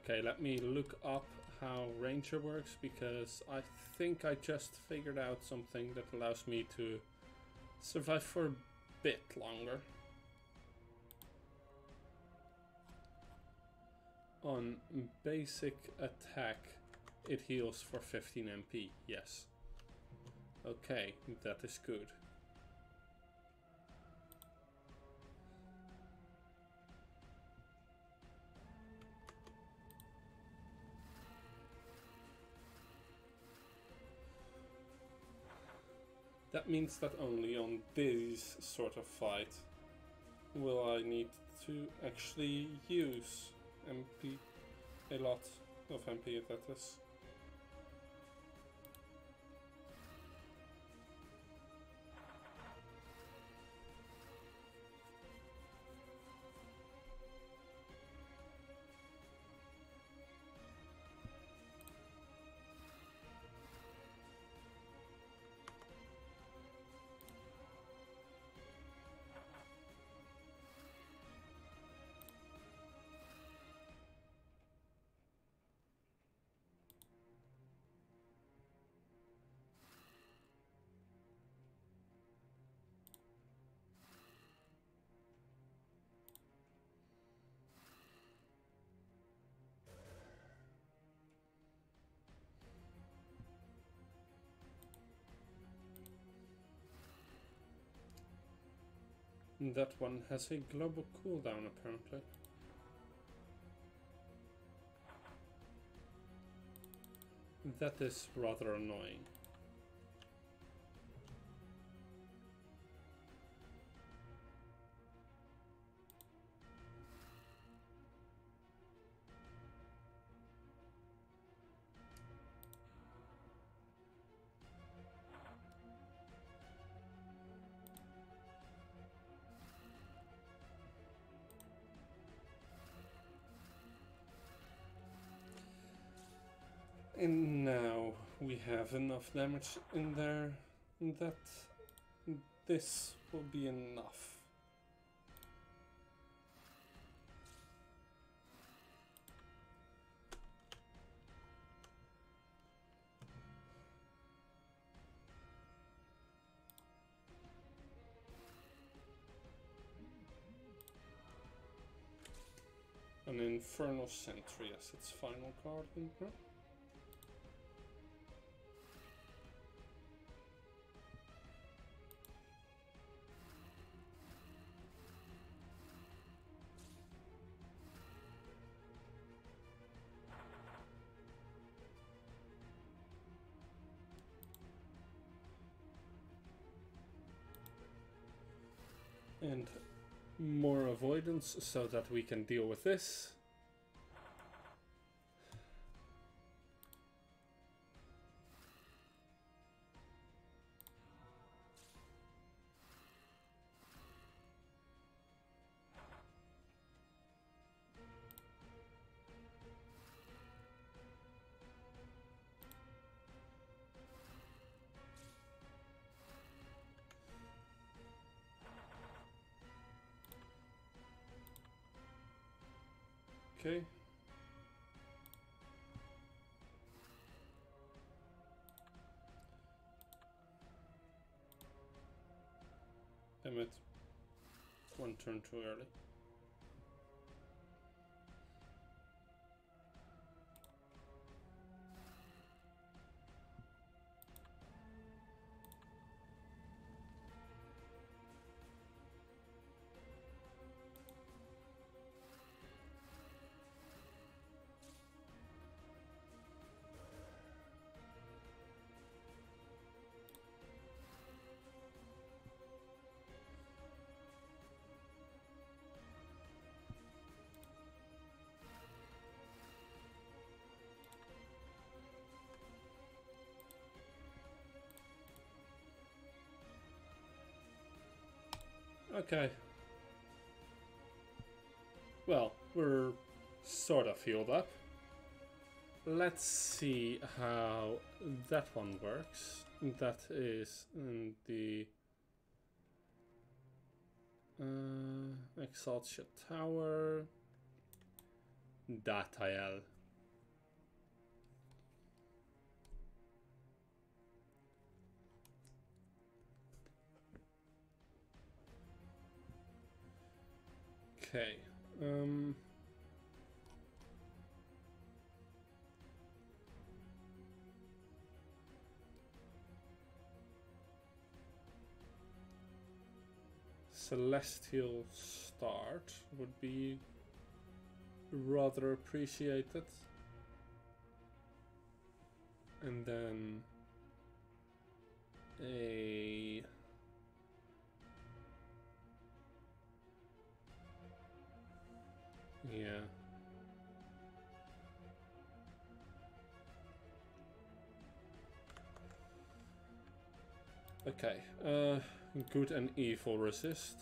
Okay, let me look up how Ranger works, because I think I just figured out something that allows me to survive for a bit longer. On basic attack, it heals for 15 MP, yes. Okay, that is good. That means that only on this sort of fight will I need to actually use MP, a lot of MP, that is. That one has a global cooldown, apparently. That is rather annoying. And now we have enough damage in there that this will be enough. An Infernal Sentry as its final card in here. And more avoidance so that we can deal with this. Okay. Damn it. One turn too early. Okay. Well, we're sort of healed up. Let's see how that one works. That is in the Exaltia Tower. Datael. Okay. Celestial start would be rather appreciated. And then a yeah. Okay. Good and evil resist.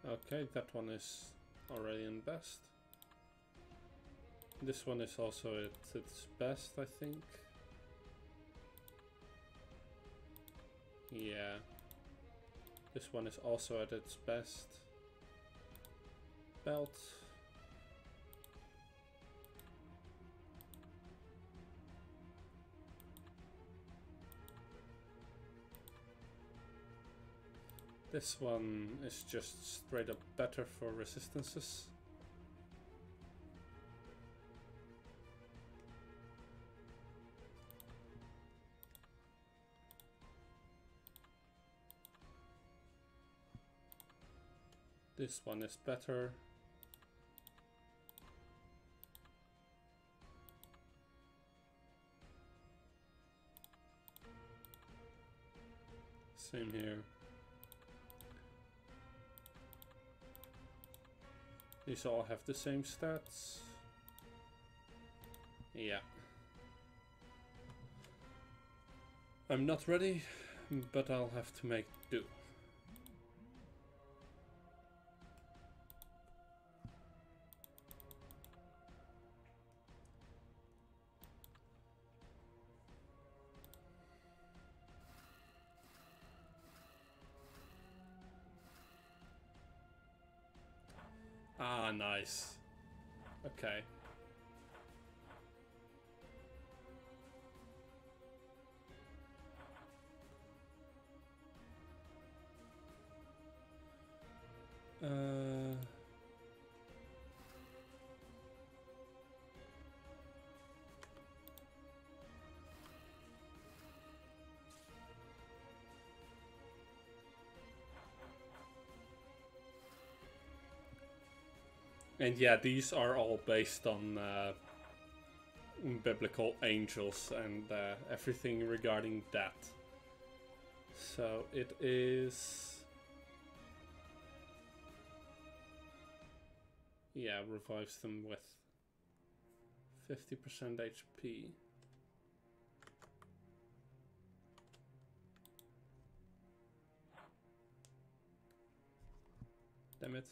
Okay, that one is already in best. This one is also at its best, I think. Yeah. This one is also at its best. Belt. This one is just straight up better for resistances. This one is better. Same here. These all have the same stats. Yeah. I'm not ready, but I'll have to make do. Ah, nice. Okay. And yeah, these are all based on biblical angels and everything regarding that. So it is... Yeah, revives them with 50% HP. Damn it.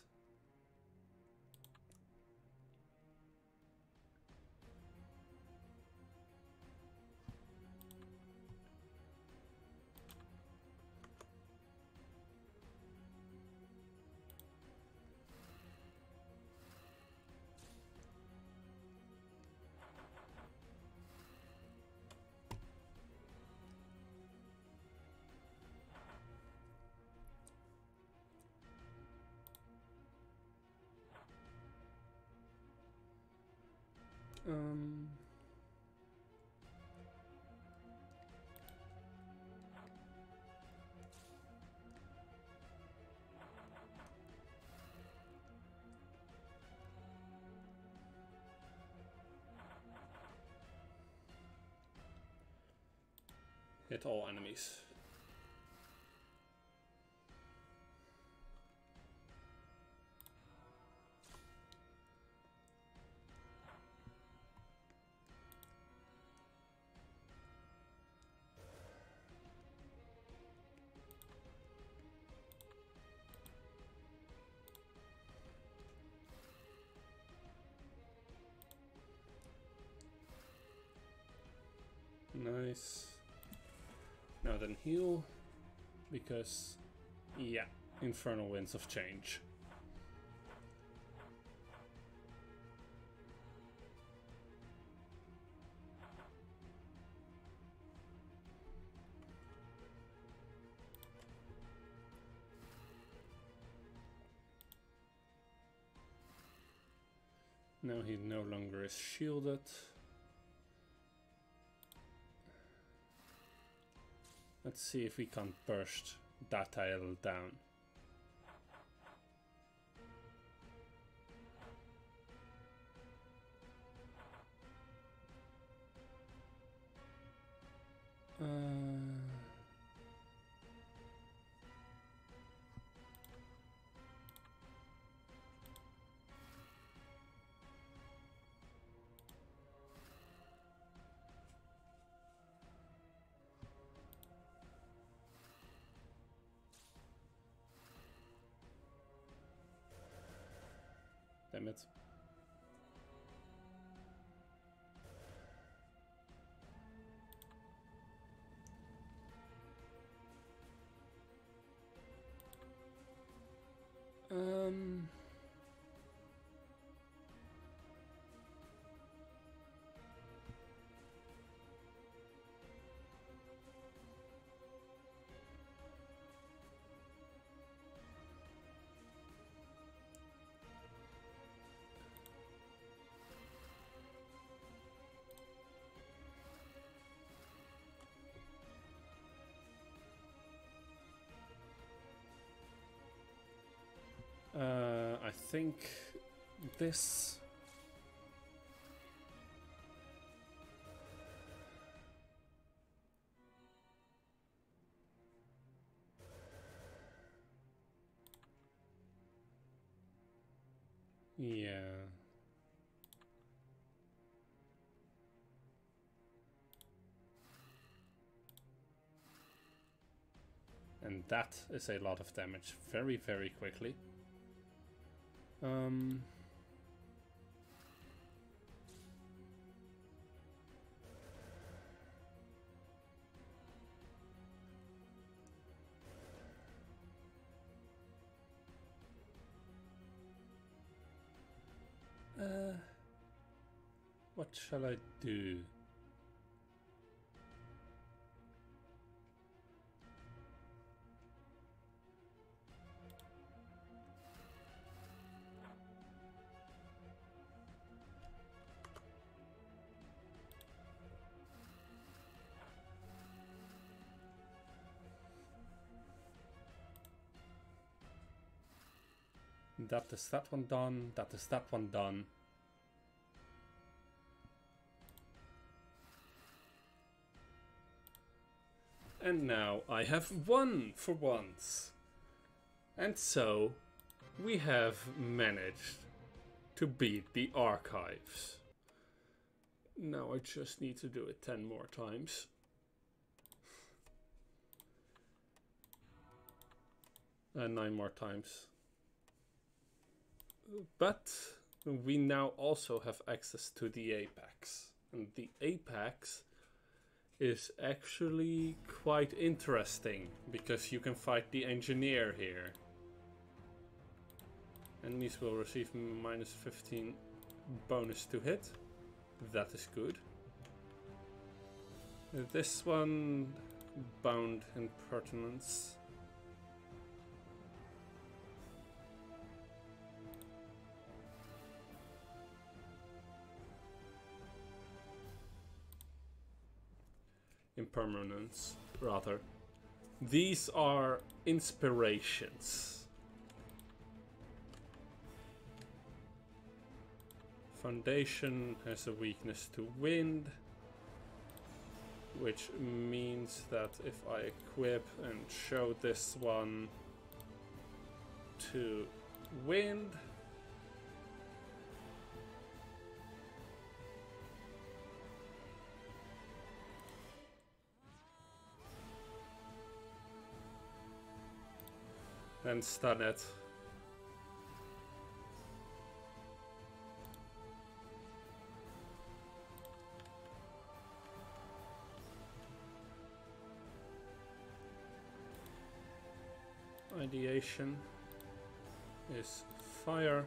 Hit all enemies. Nice. Now then heal, because, yeah, Infernal Winds of Change. Now he no longer is shielded. Let's see if we can burst that tile down. Damn it. I think this. Yeah. And that is a lot of damage very, very quickly. What shall I do? That is that one done, that is that one done. And now I have won for once. And so we have managed to beat the archives. Now I just need to do it 10 more times. And 9 more times. But we now also have access to the Apex. And the Apex is actually quite interesting, because you can fight the engineer here. Enemies will receive minus 15 bonus to hit. That is good. This one, bound impertinence. Impermanence, rather. These are inspirations. Foundation has a weakness to wind, which means that if I equip and show this one to wind, then stun it. Ideation is fire.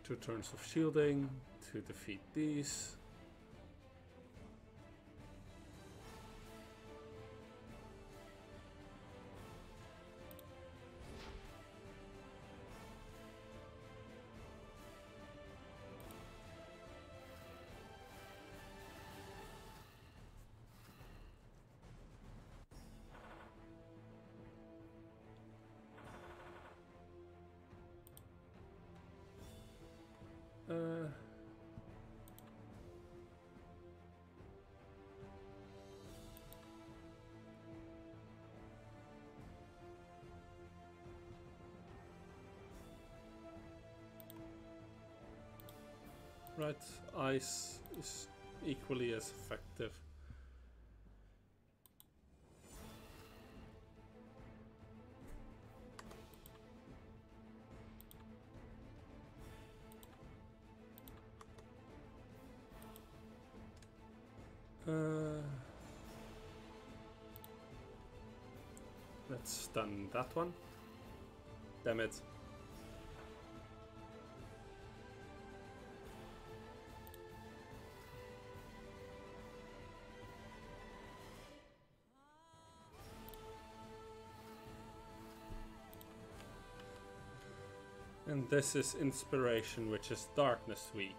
Two turns of shielding to defeat these. Right, ice is equally as effective. Let's stun that one. Damn it. And this is Inspiration, which is Darkness weak.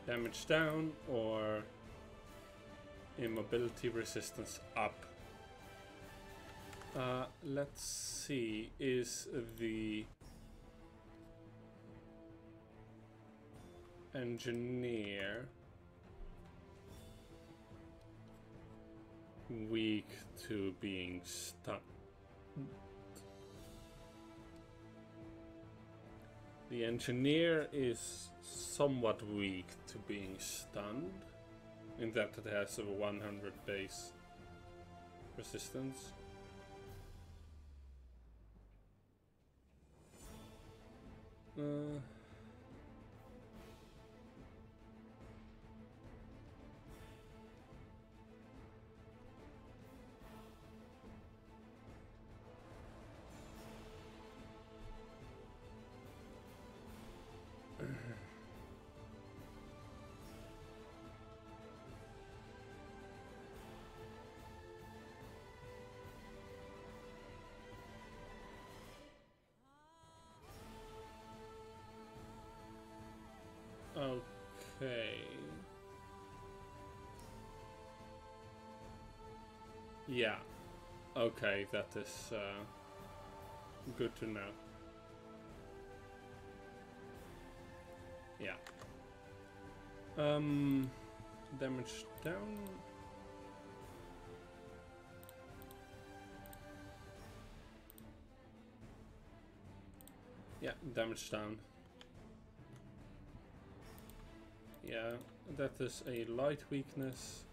Damage down or immobility resistance up. Let's see, is the engineer weak to being stunned? The engineer is somewhat weak to being stunned, in that it has a 100 base resistance. Okay. Yeah. Okay, that is good to know. Yeah. Damage down. Yeah, damage down. Yeah, that is a light weakness.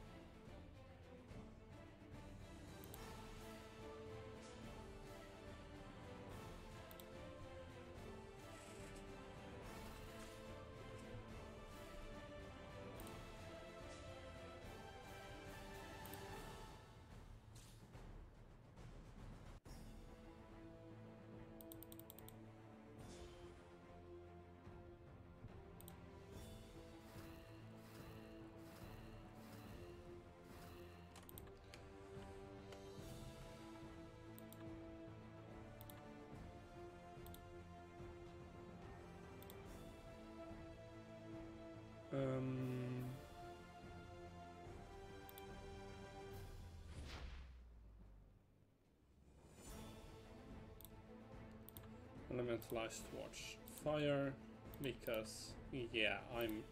Elementalized towards fire, because yeah, I'm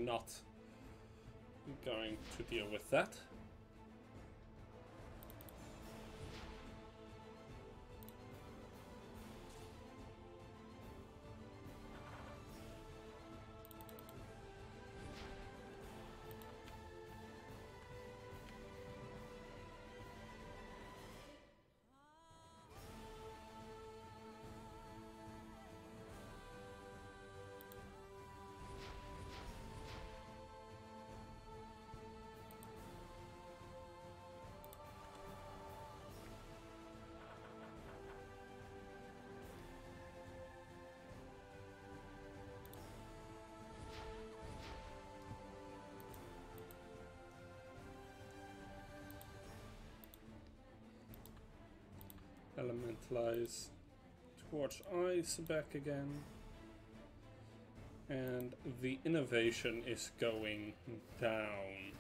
not going to deal with that. Elementalize towards ice back again. And the innovation is going down.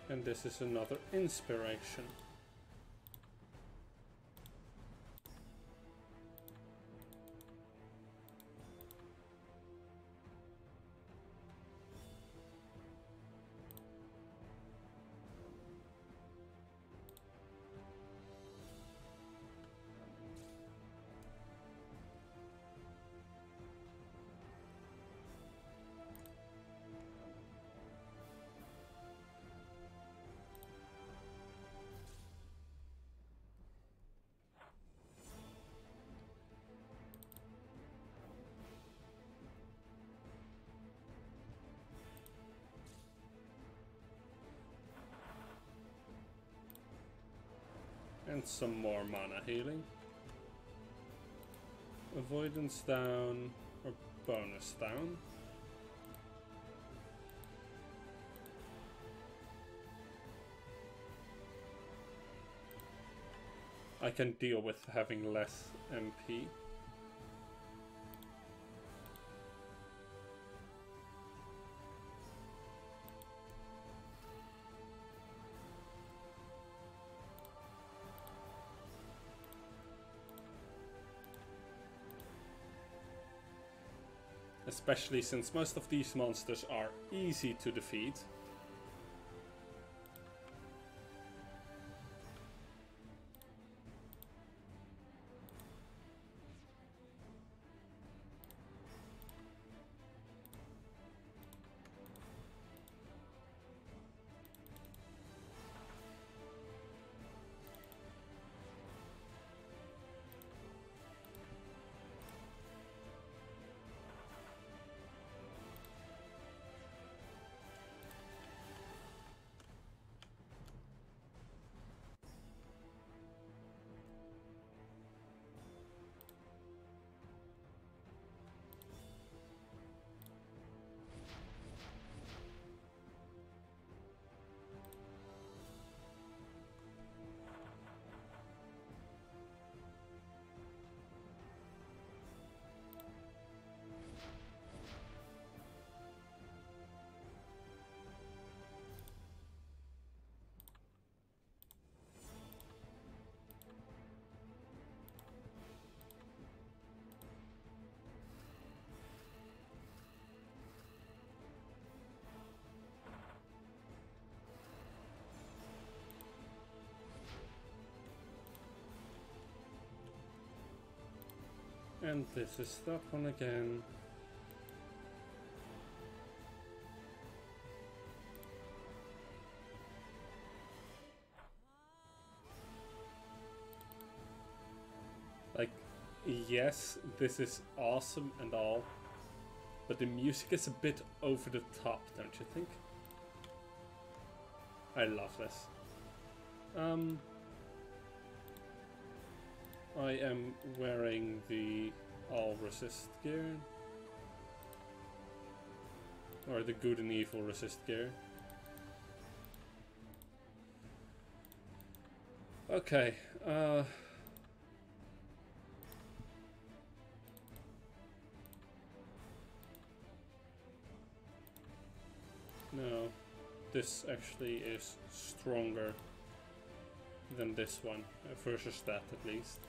And this is another inspiration. And some more mana healing. Avoidance down, or bonus down. I can deal with having less MP. Especially since most of these monsters are easy to defeat. And this is that one again. Like, yes, this is awesome and all, but the music is a bit over the top, don't you think? I love this. I am wearing the all resist gear. Or the good and evil resist gear. Okay, no, this actually is stronger than this one, versus that at least.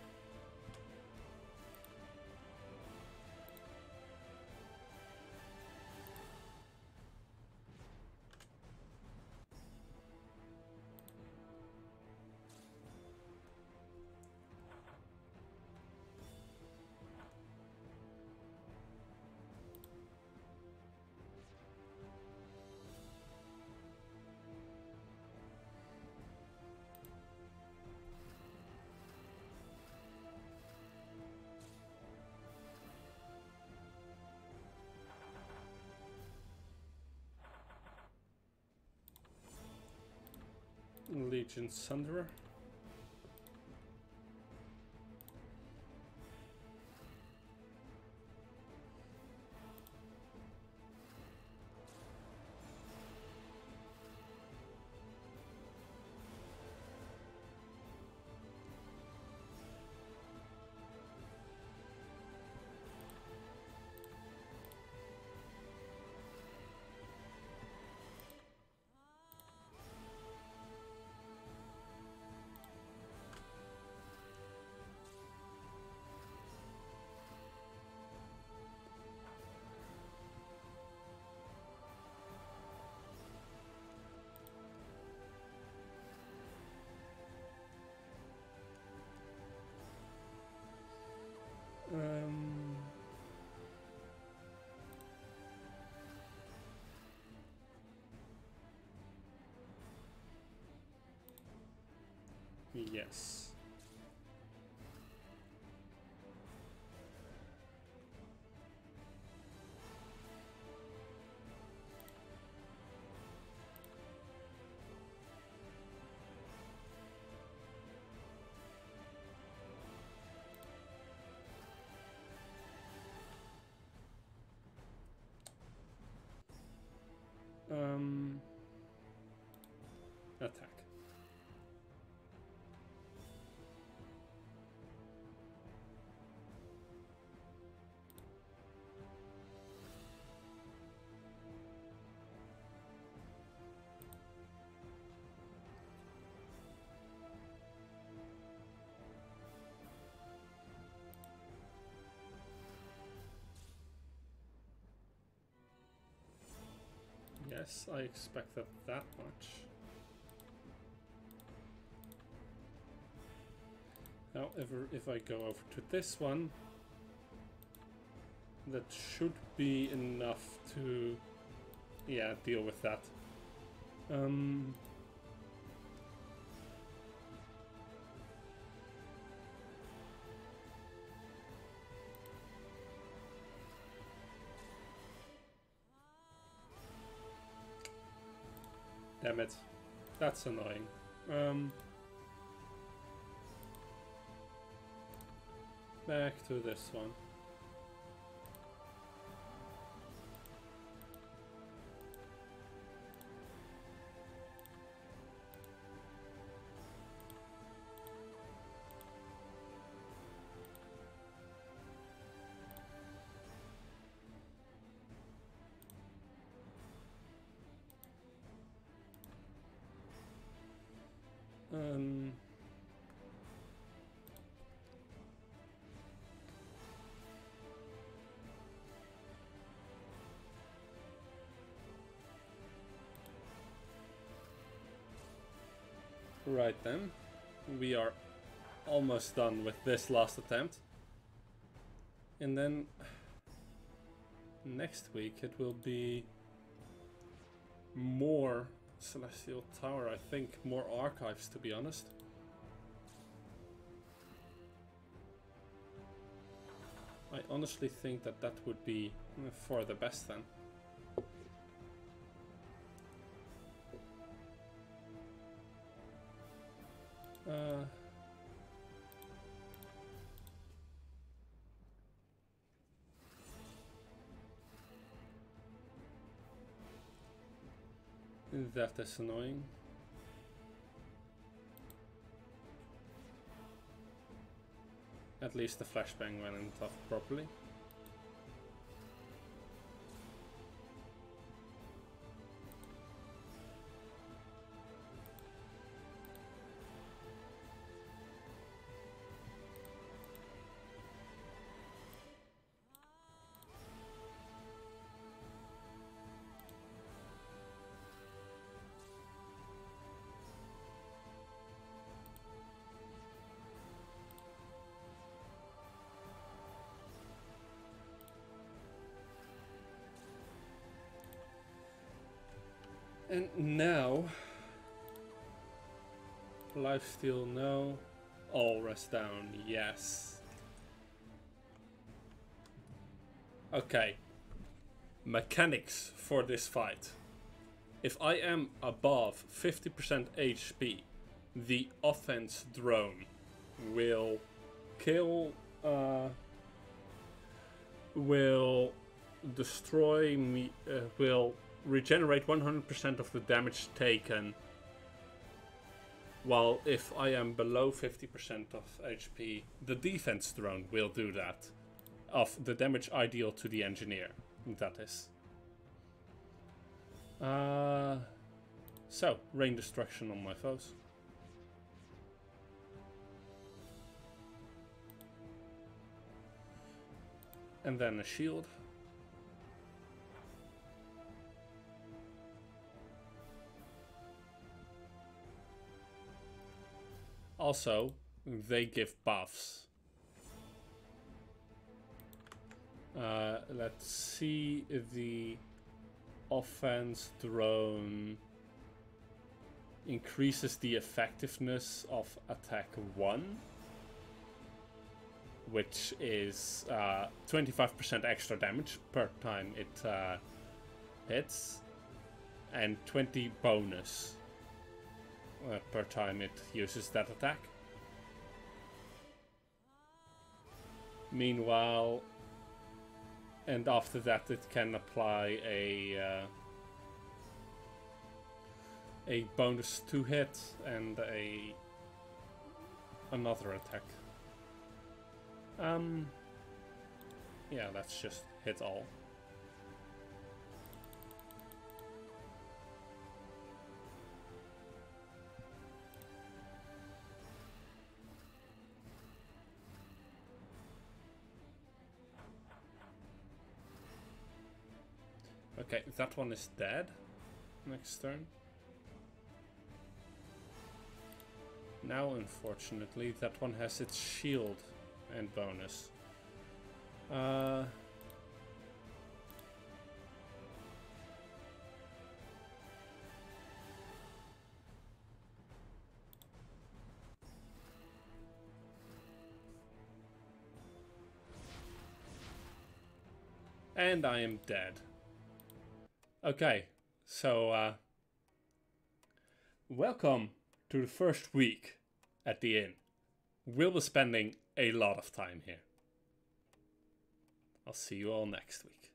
Legion Sunderer. Yes. Attack. Yes, I expected that much. However, if I go over to this one, that should be enough to, yeah, deal with that. Damn it. That's annoying. Back to this one. Right then, we are almost done with this last attempt. And then next week it will be more Celestial Tower, I think, more archives, to be honest. I honestly think that that would be for the best then. That is annoying. At least the flashbang went off properly. And now, lifesteal no, all rest down yes. Okay, mechanics for this fight. If I am above 50% HP, the offense drone will kill, will destroy me, will regenerate 100% of the damage taken, while if I am below 50% of HP, the defense drone will do that, of the damage I deal to the engineer, that is. So, rain destruction on my foes. And then a shield. Also, they give buffs. Let's see the offense drone. increases the effectiveness of attack 1, which is 25% extra damage per time it hits, and 20 bonus per time it uses that attack. Meanwhile, and after that it can apply a bonus to hit and another attack. Yeah, let's just hit all. Okay, that one is dead. Next turn. Now, unfortunately, that one has its shield and bonus. And I am dead. Okay, so welcome to the first week at the inn. We'll be spending a lot of time here. I'll see you all next week.